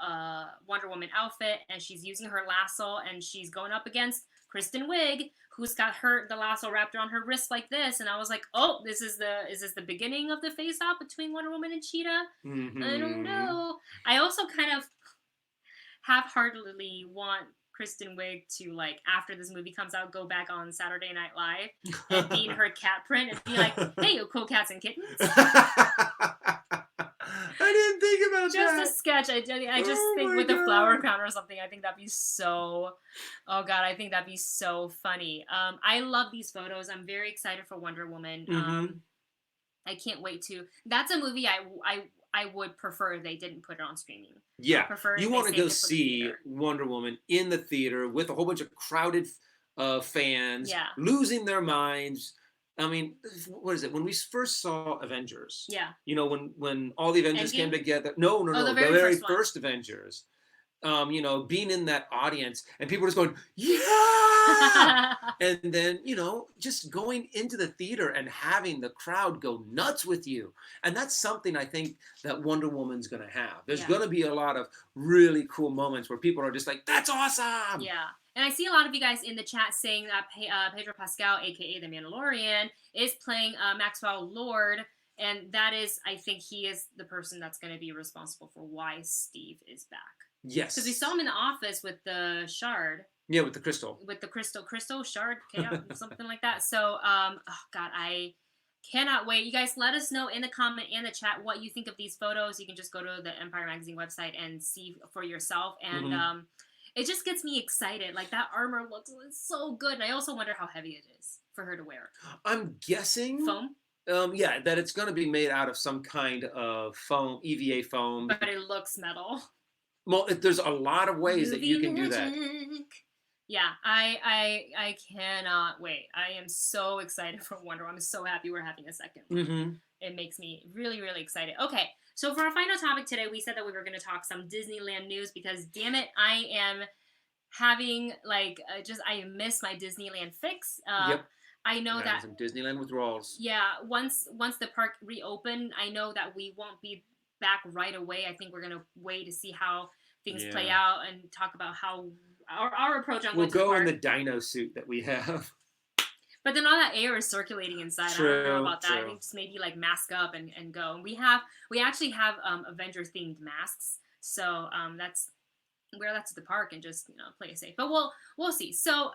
[SPEAKER 2] Wonder Woman outfit. And she's using her lasso. And she's going up against Kristen Wiig, who's got the lasso wrapped around her wrist like this. And I was like, oh, is this the beginning of the face-off between Wonder Woman and Cheetah? I don't know. I also kind of half-heartedly want Kristen Wiig to, like, after this movie comes out, go back on Saturday Night Live and be in her cat print and be like, hey, you cool cats and kittens.
[SPEAKER 1] I didn't think about that.
[SPEAKER 2] Just a sketch. I just think with a flower crown or something, I think that'd be so... Oh, God, I think that'd be so funny. I love these photos. I'm very excited for Wonder Woman. I can't wait to... That's a movie I would prefer if they didn't put it on streaming.
[SPEAKER 1] Yeah,
[SPEAKER 2] prefer
[SPEAKER 1] you want to go see Wonder Woman in the theater with a whole bunch of crowded fans losing their minds. I mean, what is it? When we first saw Avengers, you know, when all the Avengers came together. No, the very first Avengers. You know, being in that audience and people were just going, yeah! And then, you know, just going into the theater and having the crowd go nuts with you. And that's something I think that Wonder Woman's going to have. There's going to be a lot of really cool moments where people are just like, that's awesome!
[SPEAKER 2] Yeah. And I see a lot of you guys in the chat saying that Pedro Pascal, a.k.a. The Mandalorian, is playing Maxwell Lord. And that is, I think he is the person that's going to be responsible for why Steve is back.
[SPEAKER 1] Yes.
[SPEAKER 2] Because we saw him in the office with the shard.
[SPEAKER 1] Yeah, with the crystal.
[SPEAKER 2] With the crystal shard, something like that. So, oh God, I cannot wait. You guys let us know in the comment and the chat what you think of these photos. You can just go to the Empire Magazine website and see for yourself. And it just gets me excited. Like, that armor looks so good. And I also wonder how heavy it is for her to wear.
[SPEAKER 1] I'm guessing...
[SPEAKER 2] Foam?
[SPEAKER 1] Yeah, that it's going to be made out of some kind of foam, EVA foam.
[SPEAKER 2] But it looks metal.
[SPEAKER 1] Well, there's a lot of ways that you can do that.
[SPEAKER 2] Yeah, I cannot wait. I am so excited for Wonder Woman. I'm so happy we're having a second one. It makes me really, really excited. Okay, so for our final topic today, we said that we were going to talk some Disneyland news because, damn it, I am having, like, I miss my Disneyland fix.
[SPEAKER 1] Yep.
[SPEAKER 2] I know that
[SPEAKER 1] some Disneyland withdrawals.
[SPEAKER 2] Yeah, once the park reopened, I know that we won't be back right away. I think we're gonna wait to see how things play out and talk about how our approach on.
[SPEAKER 1] We'll go in the dino suit that we have.
[SPEAKER 2] But then all that air is circulating inside. I don't know about that. I think just maybe like mask up and go. And we actually have Avengers themed masks, so that's wear that to the park and just, you know, play it safe. But we'll see. So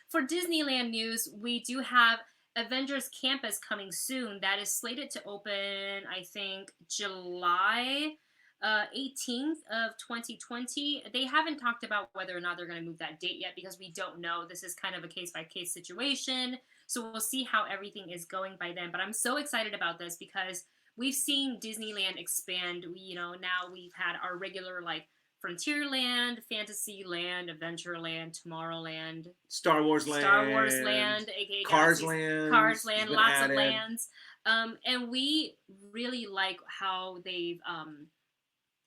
[SPEAKER 2] for Disneyland news, we do have Avengers Campus coming soon. That is slated to open, I think, July 18th of 2020. They haven't talked about whether or not they're going to move that date yet because we don't know. This is kind of a case-by-case situation. So we'll see how everything is going by then. But I'm so excited about this because we've seen Disneyland expand. You know, now we've had our regular, like, Frontierland, Fantasyland, Adventureland, Tomorrowland,
[SPEAKER 1] Star Wars Land,
[SPEAKER 2] aka
[SPEAKER 1] Cars
[SPEAKER 2] Land, lots of lands. And we really like how they've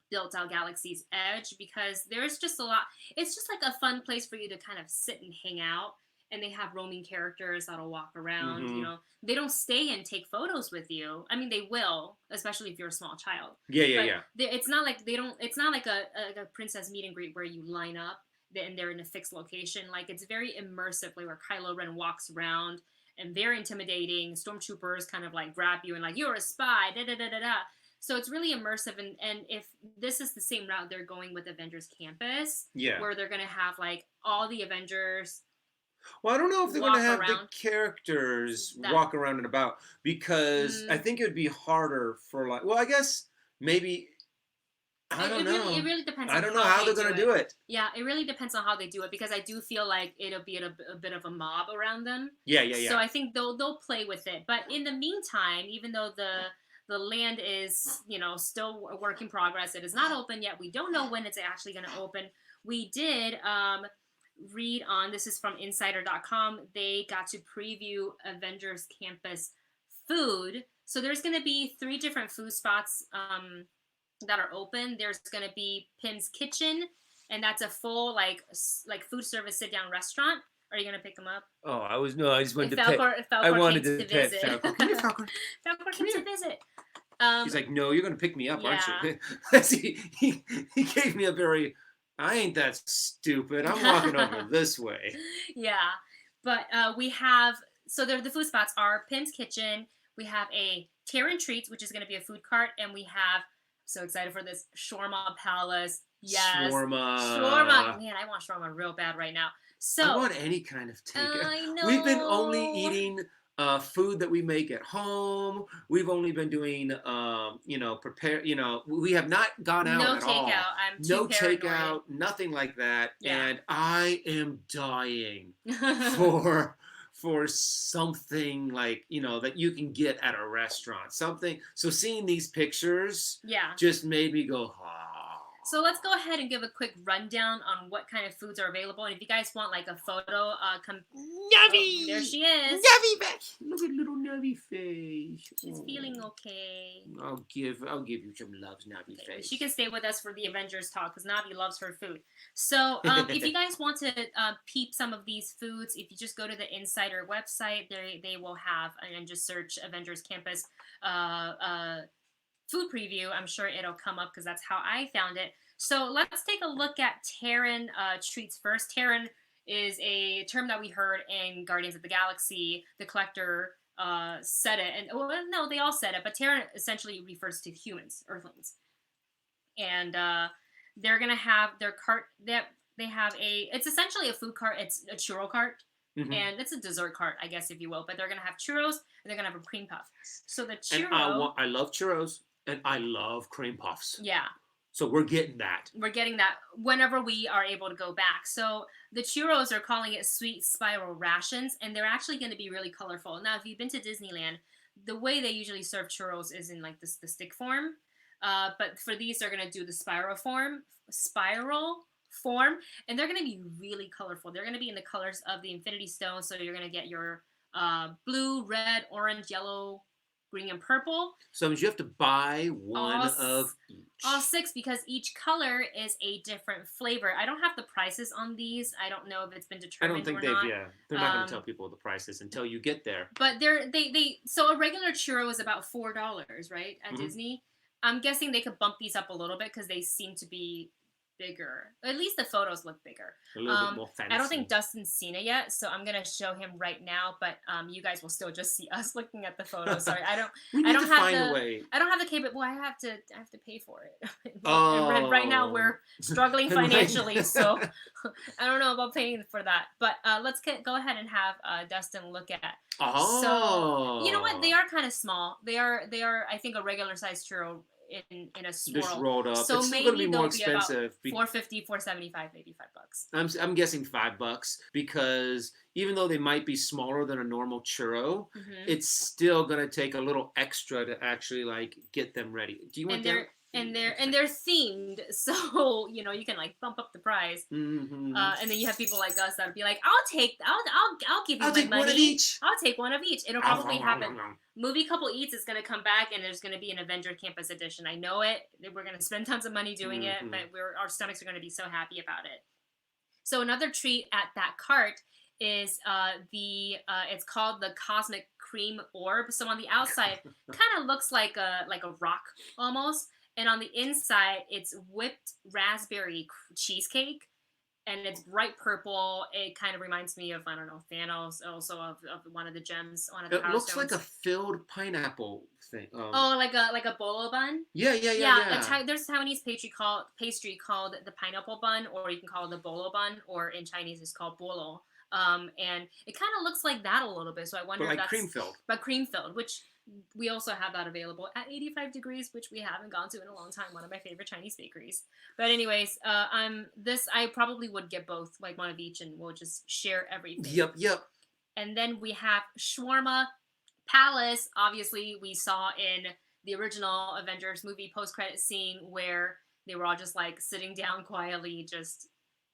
[SPEAKER 2] built out Galaxy's Edge because there's just a lot. It's just like a fun place for you to kind of sit and hang out. And they have roaming characters that'll walk around. You know, they don't stay and take photos with you. I mean, they will, especially if you're a small child. Yeah. It's not like It's not like a princess meet and greet where you line up and they're in a fixed location. Like, it's very immersive, like where Kylo Ren walks around and very intimidating. Stormtroopers kind of like grab you and like, you're a spy. Da da da da da. So it's really immersive. And if this is the same route they're going with Avengers Campus, where they're gonna have like all the Avengers.
[SPEAKER 1] Well, I don't know if they're going to have the characters walk around and about because I think it would be harder for, like, well, I guess maybe, I don't know. It really depends on I don't know how they're going to do it.
[SPEAKER 2] Yeah, it really depends on how they do it because I do feel like it'll be a bit of a mob around them.
[SPEAKER 1] Yeah.
[SPEAKER 2] So I think they'll play with it. But in the meantime, even though the land is, you know, still a work in progress, it is not open yet. We don't know when it's actually going to open. We did read on, this is from insider.com, they got to preview Avengers Campus food. So there's going to be 3 different food spots that are open. There's going to be Pim's Kitchen, and that's a full like food service sit-down restaurant. Are you going to pick them up?
[SPEAKER 1] Oh, I just wanted to pet. I wanted to pet Falcor. Come here, Falcor.
[SPEAKER 2] Falcor came to visit.
[SPEAKER 1] He's like, no, you're going to pick me up, aren't you? he gave me a very... I ain't that stupid. I'm walking over this way.
[SPEAKER 2] Yeah. But we have, so the food spots are Pim's Kitchen. We have a Terran Treats, which is going to be a food cart. And we have, so excited for this, Shawarma Palace. Yes. Shawarma. Man, I want shawarma real bad right now. So
[SPEAKER 1] I want any kind of takeout.
[SPEAKER 2] I know.
[SPEAKER 1] We've been only eating food that we make at home. We've only been doing, prepare. We have not gone out at all.
[SPEAKER 2] No
[SPEAKER 1] takeout, nothing like that.
[SPEAKER 2] Yeah.
[SPEAKER 1] And I am dying for something like, that you can get at a restaurant. Something. So seeing these pictures just made me go,
[SPEAKER 2] So let's go ahead and give a quick rundown on what kind of foods are available. And if you guys want like a photo, come.
[SPEAKER 1] Navi!
[SPEAKER 2] Oh, there she is.
[SPEAKER 1] Navi back! Look at little Navi face.
[SPEAKER 2] She's feeling okay.
[SPEAKER 1] I'll give you some love, Navi face.
[SPEAKER 2] She can stay with us for the Avengers talk because Navi loves her food. So if you guys want to peep some of these foods, if you just go to the Insider website, they will have, and just search Avengers Campus food preview. I'm sure it'll come up because that's how I found it. So let's take a look at Terran treats first. Terran is a term that we heard in Guardians of the Galaxy. The Collector said it, and no, they all said it, but Terran essentially refers to humans, Earthlings, and they're gonna have their cart. They have it's essentially a food cart. It's a churro cart. Mm-hmm. And it's a dessert cart, I guess, if you will. But they're gonna have churros and they're gonna have a cream puff. So the churro.
[SPEAKER 1] And I love churros. And I love cream puffs.
[SPEAKER 2] Yeah.
[SPEAKER 1] So we're getting that.
[SPEAKER 2] We're getting that whenever we are able to go back. So the churros are calling it sweet spiral rations, and they're actually going to be really colorful. Now, if you've been to Disneyland, the way they usually serve churros is in like the stick form. But for these, they're going to do the spiral form, and they're going to be really colorful. They're going to be in the colors of the Infinity Stone. So you're going to get your blue, red, orange, yellow, green, and purple.
[SPEAKER 1] So you have to buy one of each.
[SPEAKER 2] All 6, because each color is a different flavor. I don't have the prices on these. I don't know if it's been determined.
[SPEAKER 1] I don't think they're not going to tell people the prices until you get there.
[SPEAKER 2] But so a regular churro is about $4, right, at Disney. I'm guessing they could bump these up a little bit because they seem to be bigger. At least the photos look bigger.
[SPEAKER 1] A little bit more fancy.
[SPEAKER 2] I don't think Dustin's seen it yet, so I'm gonna show him right now. But you guys will still just see us looking at the photos. Sorry, I don't. I don't have the cable. Well, I have to pay for it. And right now we're struggling financially, so I don't know about paying for that. But let's go ahead and have Dustin look at.
[SPEAKER 1] Oh.
[SPEAKER 2] So you know what? They are kind of small. They are. I think a regular size churro. In a swirl.
[SPEAKER 1] Just rolled up.
[SPEAKER 2] So
[SPEAKER 1] it's
[SPEAKER 2] maybe
[SPEAKER 1] going to be more
[SPEAKER 2] be
[SPEAKER 1] expensive.
[SPEAKER 2] About $4.50, $4.75, maybe $5.
[SPEAKER 1] I'm guessing $5 because even though they might be smaller than a normal churro, it's still going to take a little extra to actually like get them ready. Do you want them?
[SPEAKER 2] And they're themed, so you can like bump up the price. And then you have people like us that would be like, I'll give you my money.
[SPEAKER 1] One of each.
[SPEAKER 2] I'll take one of each. It'll probably happen. Movie Couple Eats is gonna come back, and there's gonna be an Avengers Campus edition. I know it. We're gonna spend tons of money doing it, but our stomachs are gonna be so happy about it. So another treat at that cart is it's called the Cosmic Cream Orb. So on the outside, kind of looks like a rock almost. And on the inside, it's whipped raspberry cheesecake, and it's bright purple. It kind of reminds me of, I don't know, Thanos, also of one of the gems, one of the Power
[SPEAKER 1] looks
[SPEAKER 2] Stones.
[SPEAKER 1] like a filled pineapple thing.
[SPEAKER 2] Like a bolo bun?
[SPEAKER 1] Yeah.
[SPEAKER 2] There's a Taiwanese pastry called the pineapple bun, or you can call it the bolo bun, or in Chinese it's called bolo. And it kind of looks like that a little bit, so I wonder if that's...
[SPEAKER 1] cream-filled.
[SPEAKER 2] But cream-filled, which... We also have that available at 85 degrees, which we haven't gone to in a long time. One of my favorite Chinese bakeries. But anyways, I probably would get both, like one of each, and we'll just share everything.
[SPEAKER 1] Yep.
[SPEAKER 2] And then we have Shawarma Palace. Obviously, we saw in the original Avengers movie post-credit scene where they were all just like sitting down quietly, just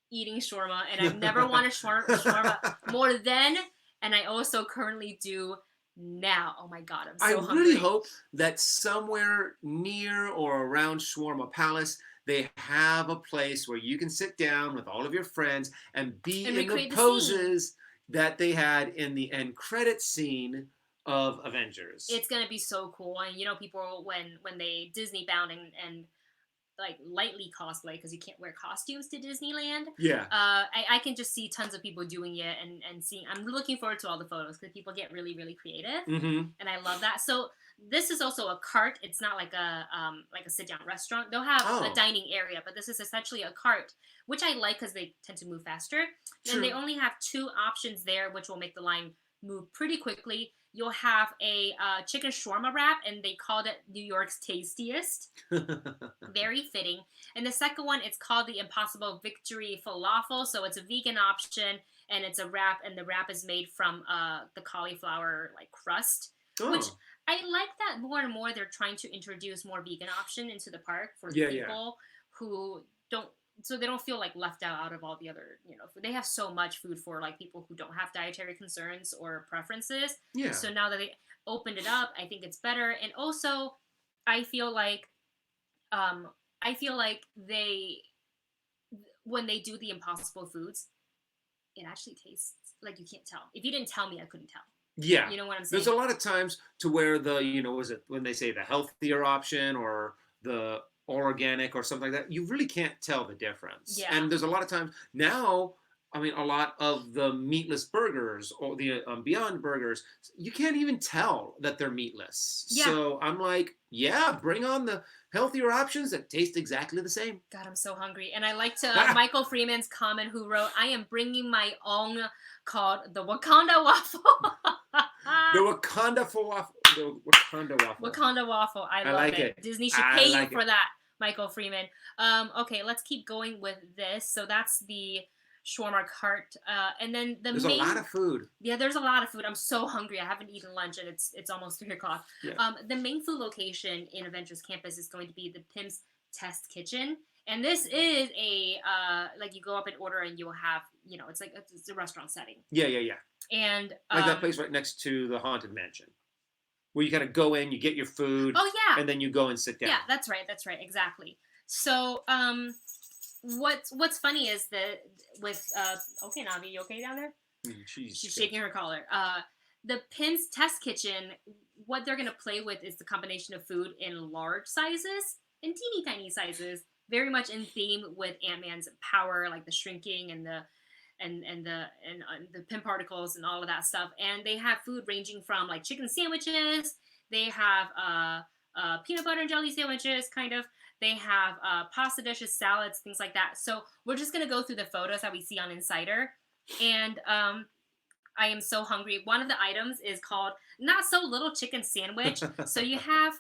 [SPEAKER 2] eating shawarma. And I've never wanted shawarma more than, and I also currently do now. Oh my God, I'm so hungry.
[SPEAKER 1] I really hope that somewhere near or around Shawarma Palace, they have a place where you can sit down with all of your friends and be in the poses that they had in the end credit scene of Avengers.
[SPEAKER 2] It's gonna be so cool. And people when they Disney bound and like lightly cosplay, because you can't wear costumes to Disneyland.
[SPEAKER 1] Yeah.
[SPEAKER 2] I can just see tons of people doing it and seeing. I'm looking forward to all the photos because people get really, really creative, and I love that. So this is also a cart. It's not like a sit down restaurant. They'll have a dining area, but this is essentially a cart, which I like because they tend to move faster.
[SPEAKER 1] True.
[SPEAKER 2] And they only have 2 options there, which will make the line move pretty quickly. You'll have a chicken shawarma wrap, and they called it New York's tastiest. Very fitting. And the second one, it's called the Impossible Victory Falafel. So it's a vegan option. and it's a wrap, and the wrap is made from the cauliflower like crust, which
[SPEAKER 1] Oh.
[SPEAKER 2] I like that more and more. They're trying to introduce more vegan option into the park for
[SPEAKER 1] Yeah,
[SPEAKER 2] people who don't, so they don't feel like left out of all the other, they have so much food for like people who don't have dietary concerns or preferences.
[SPEAKER 1] yeah.
[SPEAKER 2] So now that they opened it up, I think it's better. And also, I feel like, um, they, when they do the impossible foods, it actually tastes like you can't tell. If you didn't tell me, I couldn't tell.
[SPEAKER 1] Yeah.
[SPEAKER 2] You know what I'm saying?
[SPEAKER 1] There's a lot of times to where the, was it when they say the healthier option or the organic or something like that, you really can't tell the difference.
[SPEAKER 2] Yeah.
[SPEAKER 1] And there's a lot of times now, I mean, a lot of the meatless burgers or the Beyond Burgers, you can't even tell that they're meatless.
[SPEAKER 2] Yeah.
[SPEAKER 1] So I'm like, yeah, bring on the healthier options that taste exactly the same.
[SPEAKER 2] God, I'm so hungry. And I liked Michael Freeman's comment, who wrote, I am bringing my own, called the Wakanda waffle.
[SPEAKER 1] The Wakanda waffle. The Wakanda waffle.
[SPEAKER 2] Wakanda waffle. I love
[SPEAKER 1] like
[SPEAKER 2] it.
[SPEAKER 1] it.
[SPEAKER 2] Disney should pay you for that, Michael Freeman. Okay, let's keep going with this. So that's the shawarma cart. And then
[SPEAKER 1] there's a lot of food.
[SPEAKER 2] Yeah, there's a lot of food. I'm so hungry. I haven't eaten lunch, and it's almost 3 o'clock.
[SPEAKER 1] Yeah.
[SPEAKER 2] The main food location in Avengers Campus is going to be the Pim's Test Kitchen. And this is a, like, you go up and order, and you'll have, it's like, it's a restaurant setting.
[SPEAKER 1] Yeah.
[SPEAKER 2] And
[SPEAKER 1] like that place right next to the Haunted Mansion, where you kind of go in, you get your food.
[SPEAKER 2] Oh yeah.
[SPEAKER 1] And then you go and sit down.
[SPEAKER 2] Yeah, that's right, exactly. So, what's funny is that with okay, Navi, you okay down there? She's shaking her collar. The Pim's Test Kitchen, what they're gonna play with is the combination of food in large sizes and teeny tiny sizes, very much in theme with Ant-Man's power, like the shrinking and the Pym particles and all of that stuff. And they have food ranging from like chicken sandwiches. They have peanut butter and jelly sandwiches, kind of. They have pasta dishes, salads, things like that. So we're just gonna go through the photos that we see on Insider, and I am so hungry. One of the items is called Not So Little Chicken Sandwich. So you have,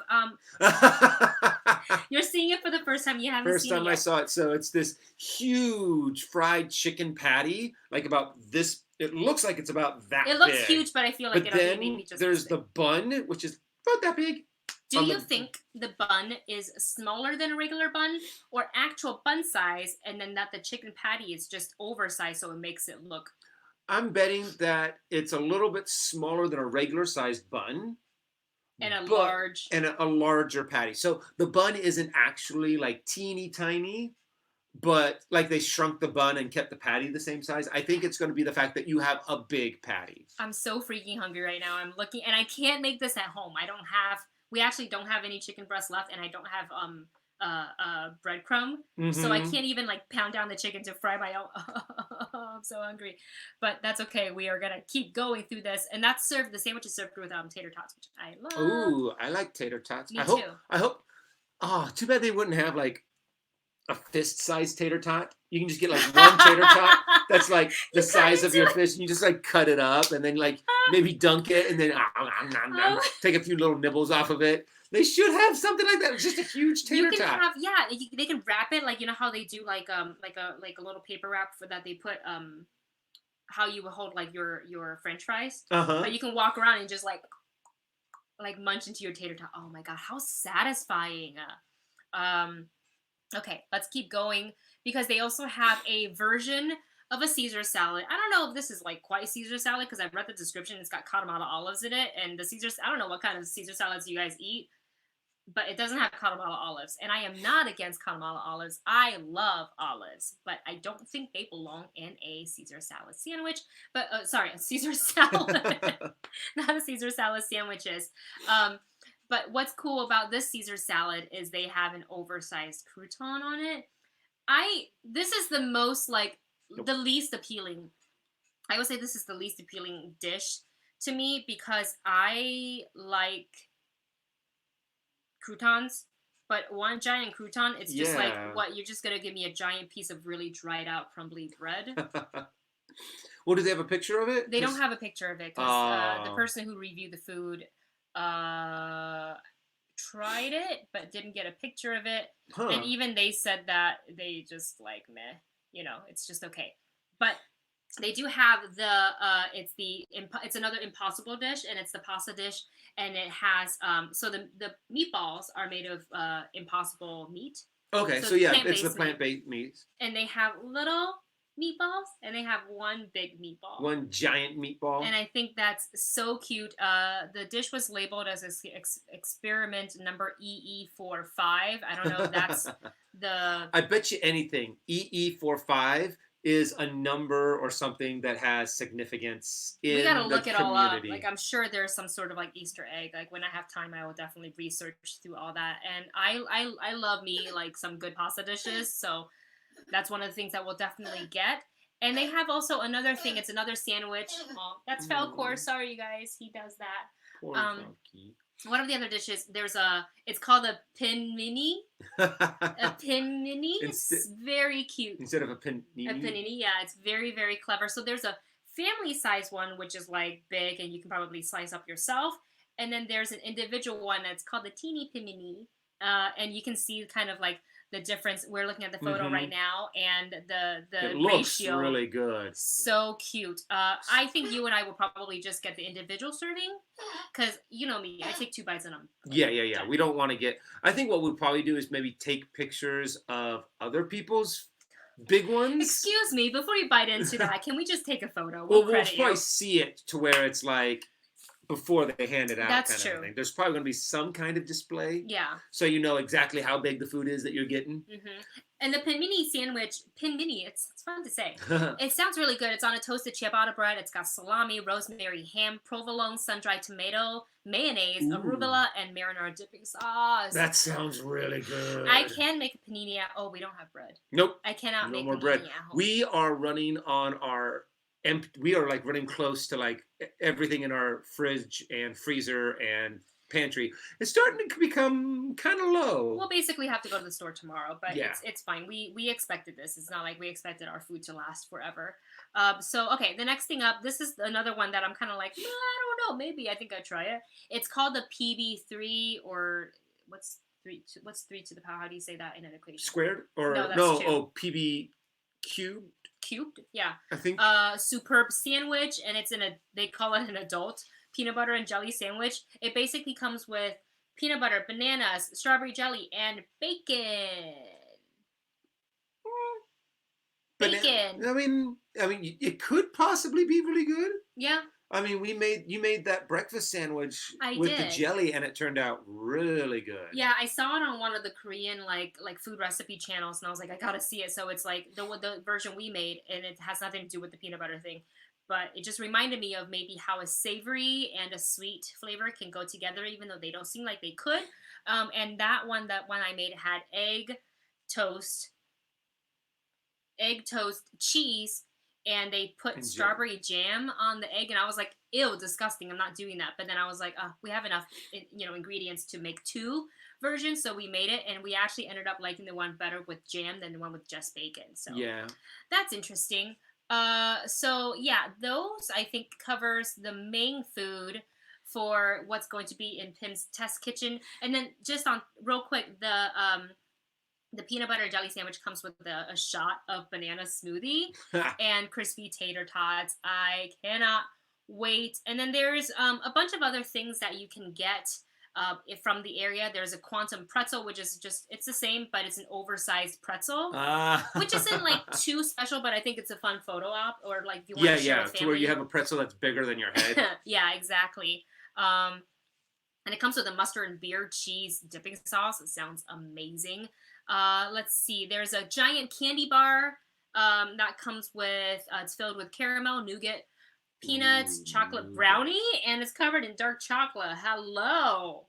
[SPEAKER 2] you're seeing it for the first time. You haven't
[SPEAKER 1] first
[SPEAKER 2] seen it
[SPEAKER 1] time
[SPEAKER 2] yet.
[SPEAKER 1] I saw it. So it's this huge fried chicken patty, like about this. It looks like it's about that
[SPEAKER 2] It looks
[SPEAKER 1] big.
[SPEAKER 2] huge, but I feel like
[SPEAKER 1] but
[SPEAKER 2] it'll be maybe just
[SPEAKER 1] there's the bun, which is about that big.
[SPEAKER 2] Do you think the bun is smaller than a regular bun, or actual bun size, and then that the chicken patty is just oversized so it makes it look...
[SPEAKER 1] I'm betting that it's a little bit smaller than a regular sized bun.
[SPEAKER 2] And a
[SPEAKER 1] larger patty. So the bun isn't actually like teeny tiny, but like they shrunk the bun and kept the patty the same size. I think it's going to be the fact that you have a big patty.
[SPEAKER 2] I'm so freaking hungry right now. I'm looking, and I can't make this at home. We actually don't have any chicken breast left, and I don't have breadcrumb, so I can't even like pound down the chicken to fry my own. I'm so hungry, but that's okay. We are gonna keep going through this, and that's served. The sandwich is served with tater tots, which I love.
[SPEAKER 1] Ooh, I like tater tots.
[SPEAKER 2] Me too.
[SPEAKER 1] I hope. Oh, too bad they wouldn't have like a fist-sized tater tot. You can just get like one tater tot that's like the size of your fist, and you just like cut it up, and then like maybe dunk it, and then take a few little nibbles off of it. They should have something like that. It's just a huge tater tot.
[SPEAKER 2] They can wrap it like, you know how they do like a little paper wrap for that they put how you would hold like your French fries. But you can walk around and just like munch into your tater tot. Oh my god, how satisfying! Okay, let's keep going, because they also have a version of a Caesar salad. I don't know if this is like quite Caesar salad, because I've read the description. It's got Katamata olives in it, and I don't know what kind of Caesar salads you guys eat, but it doesn't have Katamata olives. And I am not against Katamata olives. I love olives, but I don't think they belong in a Caesar salad sandwich. But sorry, a Caesar salad, not a Caesar salad sandwiches. But what's cool about this Caesar salad is they have an oversized crouton on it. This is the most like the least appealing. I would say this is the least appealing dish to me, because I like croutons, but one giant crouton, it's just like, what, you're just gonna give me a giant piece of really dried out crumbly bread?
[SPEAKER 1] Well, do they have a picture of it?
[SPEAKER 2] They don't have a picture of it, because the person who reviewed the food tried it but didn't get a picture of it, and even they said that they just like meh, it's just okay. But They do have the it's another impossible dish, and it's the pasta dish, and it has so the meatballs are made of impossible meat.
[SPEAKER 1] Okay,
[SPEAKER 2] So
[SPEAKER 1] so
[SPEAKER 2] it's
[SPEAKER 1] yeah, it's the
[SPEAKER 2] plant-based meat,
[SPEAKER 1] plant-based meats.
[SPEAKER 2] and they have little meatballs, and they have one big meatball.
[SPEAKER 1] One giant meatball.
[SPEAKER 2] And I think that's so cute. The dish was labeled as experiment number EE45. I don't know if that's the.
[SPEAKER 1] I bet you anything. EE45 is a number or something that has significance in
[SPEAKER 2] We gotta
[SPEAKER 1] the
[SPEAKER 2] look it
[SPEAKER 1] community.
[SPEAKER 2] all up. Like, I'm sure there's some sort of like Easter egg. Like, when I have time, I will definitely research through all that. And I love me like some good pasta dishes, so that's one of the things that we'll definitely get. And they have also another thing. It's another sandwich. Oh, that's Falcor. Sorry, you guys. He does that.
[SPEAKER 1] Poor Falky.
[SPEAKER 2] One of the other dishes, it's called a pinmini. A pinmini. It's very cute.
[SPEAKER 1] Instead of a panini.
[SPEAKER 2] A panini, yeah. It's very, very clever. So there's a family-size one, which is like big, and you can probably slice up yourself. And then there's an individual one that's called the teeny pinmini. And you can see kind of like the difference. We're looking at the photo right now, and the
[SPEAKER 1] it looks
[SPEAKER 2] ratio,
[SPEAKER 1] really good.
[SPEAKER 2] So cute. I think you and I will probably just get the individual serving, because you know me, I take 2 bites and I'm
[SPEAKER 1] Yeah. We don't want to get. I think what we'll probably do is maybe take pictures of other people's big ones.
[SPEAKER 2] Excuse me, before you bite into that, can we just take a photo?
[SPEAKER 1] We'll probably see it to where it's like before they hand it out.
[SPEAKER 2] That's
[SPEAKER 1] kind
[SPEAKER 2] true.
[SPEAKER 1] Of thing. There's probably going to be some kind of display.
[SPEAKER 2] Yeah.
[SPEAKER 1] So you know exactly how big the food is that you're getting.
[SPEAKER 2] Mm-hmm. And the pinmini sandwich, it's fun to say. It sounds really good. It's on a toasted ciabatta bread. It's got salami, rosemary, ham, provolone, sun-dried tomato, mayonnaise, arugula, and marinara dipping sauce.
[SPEAKER 1] That sounds really good.
[SPEAKER 2] I can make a panini at... Oh, we don't have bread.
[SPEAKER 1] Nope.
[SPEAKER 2] I cannot make
[SPEAKER 1] more
[SPEAKER 2] panini
[SPEAKER 1] bread.
[SPEAKER 2] at home.
[SPEAKER 1] We are running on our... We are like running close to like everything in our fridge and freezer and pantry. It's starting to become kind of low.
[SPEAKER 2] We'll basically have to go to the store tomorrow, but
[SPEAKER 1] yeah.
[SPEAKER 2] it's fine. We expected this. It's not like we expected our food to last forever. So, okay, the next thing up, this is another one that I'm kind of like, I don't know, maybe I think I'd try it. It's called the PB3, or what's 3 to the power? How do you say that in an equation?
[SPEAKER 1] Squared? Or
[SPEAKER 2] no,
[SPEAKER 1] PB cubed?
[SPEAKER 2] Cubed, yeah.
[SPEAKER 1] I think.
[SPEAKER 2] Superb sandwich, and they call it an adult peanut butter and jelly sandwich. It basically comes with peanut butter, bananas, strawberry jelly, and bacon. Bacon.
[SPEAKER 1] I mean, it could possibly be really good.
[SPEAKER 2] Yeah.
[SPEAKER 1] I mean, you made that breakfast sandwich with the jelly, and it turned out really good.
[SPEAKER 2] Yeah, I saw it on one of the Korean like food recipe channels, and I was like, I gotta see it. So it's like the version we made, and it has nothing to do with the peanut butter thing, but it just reminded me of maybe how a savory and a sweet flavor can go together, even though they don't seem like they could. And that one I made had egg toast, cheese. And they put strawberry jam on the egg, and I was like, ew, disgusting, I'm not doing that. But then I was like, we have enough ingredients to make 2 versions, so we made it, and we actually ended up liking the one better with jam than the one with just bacon. So yeah, that's interesting. So yeah, those I think covers the main food for what's going to be in Pim's test kitchen. And then just on real quick, the peanut butter jelly sandwich comes with a shot of banana smoothie and crispy tater tots. I cannot wait. And then there's a bunch of other things that you can get from the area. There's a quantum pretzel, which is it's the same, but it's an oversized pretzel, which isn't like too special, but I think it's a fun photo op, or like if you want to share with family.
[SPEAKER 1] To where you have a pretzel that's bigger than your head.
[SPEAKER 2] Yeah, exactly. And it comes with a mustard and beer cheese dipping sauce. It sounds amazing. Let's see. There's a giant candy bar that comes with, it's filled with caramel, nougat, peanuts, chocolate brownie, and it's covered in dark chocolate. Hello.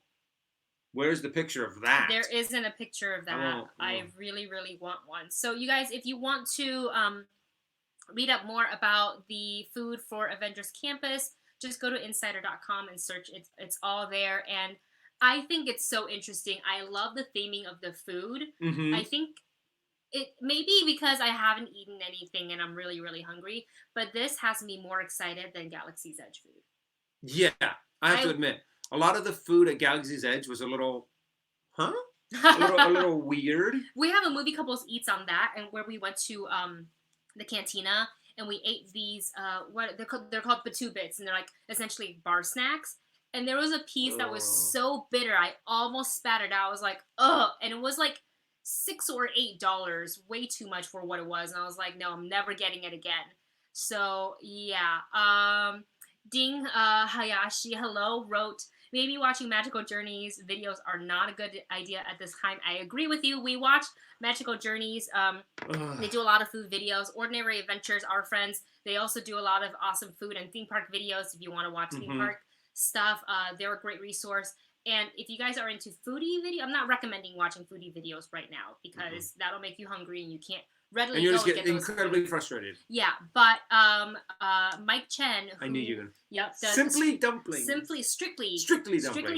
[SPEAKER 1] Where's the picture of that?
[SPEAKER 2] There isn't a picture of that. I really, really want one. So you guys, if you want to read up more about the food for Avengers Campus, just go to insider.com and search. It's all there. And I think it's so interesting. I love the theming of the food. Mm-hmm. I think it may be because I haven't eaten anything and I'm really, really hungry, but this has me more excited than Galaxy's Edge food.
[SPEAKER 1] Yeah, I have to admit, a lot of the food at Galaxy's Edge was a little, a little weird.
[SPEAKER 2] We have a Movie Couples Eats on that, and where we went to the cantina, and we ate these they're called batubits, and they're like essentially bar snacks. And there was a piece that was so bitter, I almost spat it out. I was like, ugh, and it was like $6 or $8, way too much for what it was. And I was like, no, I'm never getting it again. So yeah, Ding Hayashi, hello, wrote, maybe watching Magical Journeys videos are not a good idea at this time. I agree with you. We watch Magical Journeys. They do a lot of food videos. Ordinary Adventures, our friends, they also do a lot of awesome food and theme park videos. If you want to watch theme park stuff, they're a great resource. And if you guys are into foodie video, I'm not recommending watching foodie videos right now because that'll make you hungry and you can't readily.
[SPEAKER 1] And you just get incredibly frustrated.
[SPEAKER 2] Yeah, but Mike Chen, who,
[SPEAKER 1] I knew you.
[SPEAKER 2] Yep.
[SPEAKER 1] Simply dumplings.
[SPEAKER 2] Strictly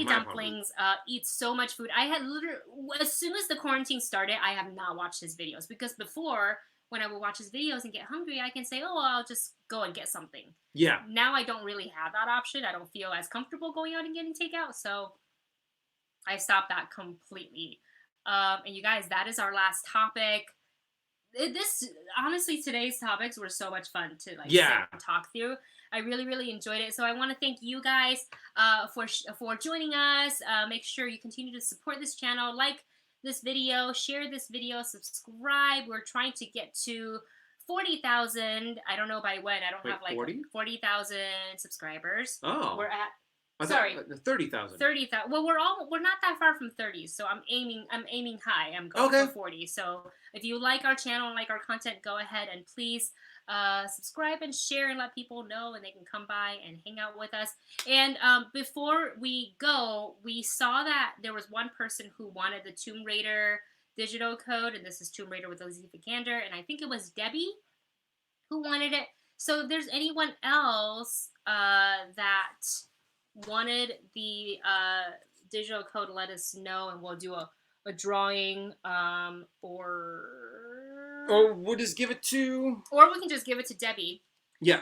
[SPEAKER 2] dumplings. Eats so much food. I had literally, as soon as the quarantine started, I have not watched his videos because before, when I would watch his videos and get hungry, I can say, oh, I'll just go and get something.
[SPEAKER 1] Yeah.
[SPEAKER 2] Now I don't really have that option. I don't feel as comfortable going out and getting takeout, so I stopped that completely. And you guys, that is our last topic. Honestly, today's topics were so much fun to sit and talk through. I really enjoyed it. So I want to thank you guys for joining us. Make sure you continue to support this channel, like this video, share this video, subscribe. We're trying to get to 40,000. I don't know by when. I don't have 40,000 subscribers.
[SPEAKER 1] Oh,
[SPEAKER 2] we're at.
[SPEAKER 1] 30,000.
[SPEAKER 2] 30,000. Well, we're not that far from 30, so I'm aiming high. I'm going for 40. So if you like our channel and like our content, go ahead and please subscribe and share and let people know, and they can come by and hang out with us. And before we go, we saw that there was one person who wanted the Tomb Raider digital code, and this is Tomb Raider with Elizabeth Vikander, and I think it was Debbie who wanted it. So if there's anyone else that wanted the digital code, let us know, and we'll do a drawing, or
[SPEAKER 1] we'll just give it to,
[SPEAKER 2] or we can just give it to Debbie.
[SPEAKER 1] Yeah.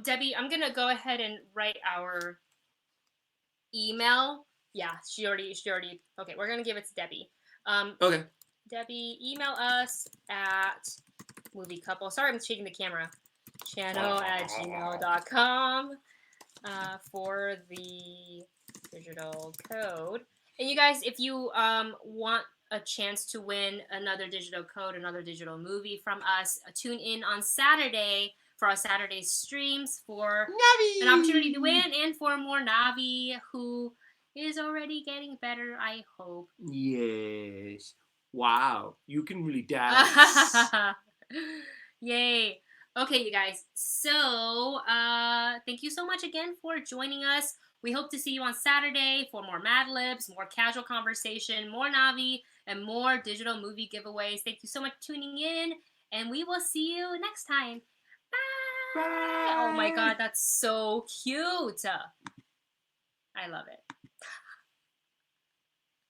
[SPEAKER 2] Debbie, I'm gonna go ahead and write our email. Yeah, she already. Okay, we're gonna give it to Debbie.
[SPEAKER 1] Okay.
[SPEAKER 2] Debbie, email us at movie couple. Sorry, I'm shaking the camera. channel@gmail.com. For the digital code. And you guys, if you want a chance to win another digital code, another digital movie from us, tune in on Saturday for our Saturday streams for
[SPEAKER 1] Navi!
[SPEAKER 2] An opportunity to win, and for more Navi, who is already getting better, I hope.
[SPEAKER 1] Yes. Wow. You can really dance.
[SPEAKER 2] Yay. Okay, you guys, so thank you so much again for joining us. We hope to see you on Saturday for more Mad Libs, more casual conversation, more Navi, and more digital movie giveaways. Thank you so much for tuning in, and we will see you next time. Bye! Bye! Oh my god, that's so cute. I love it.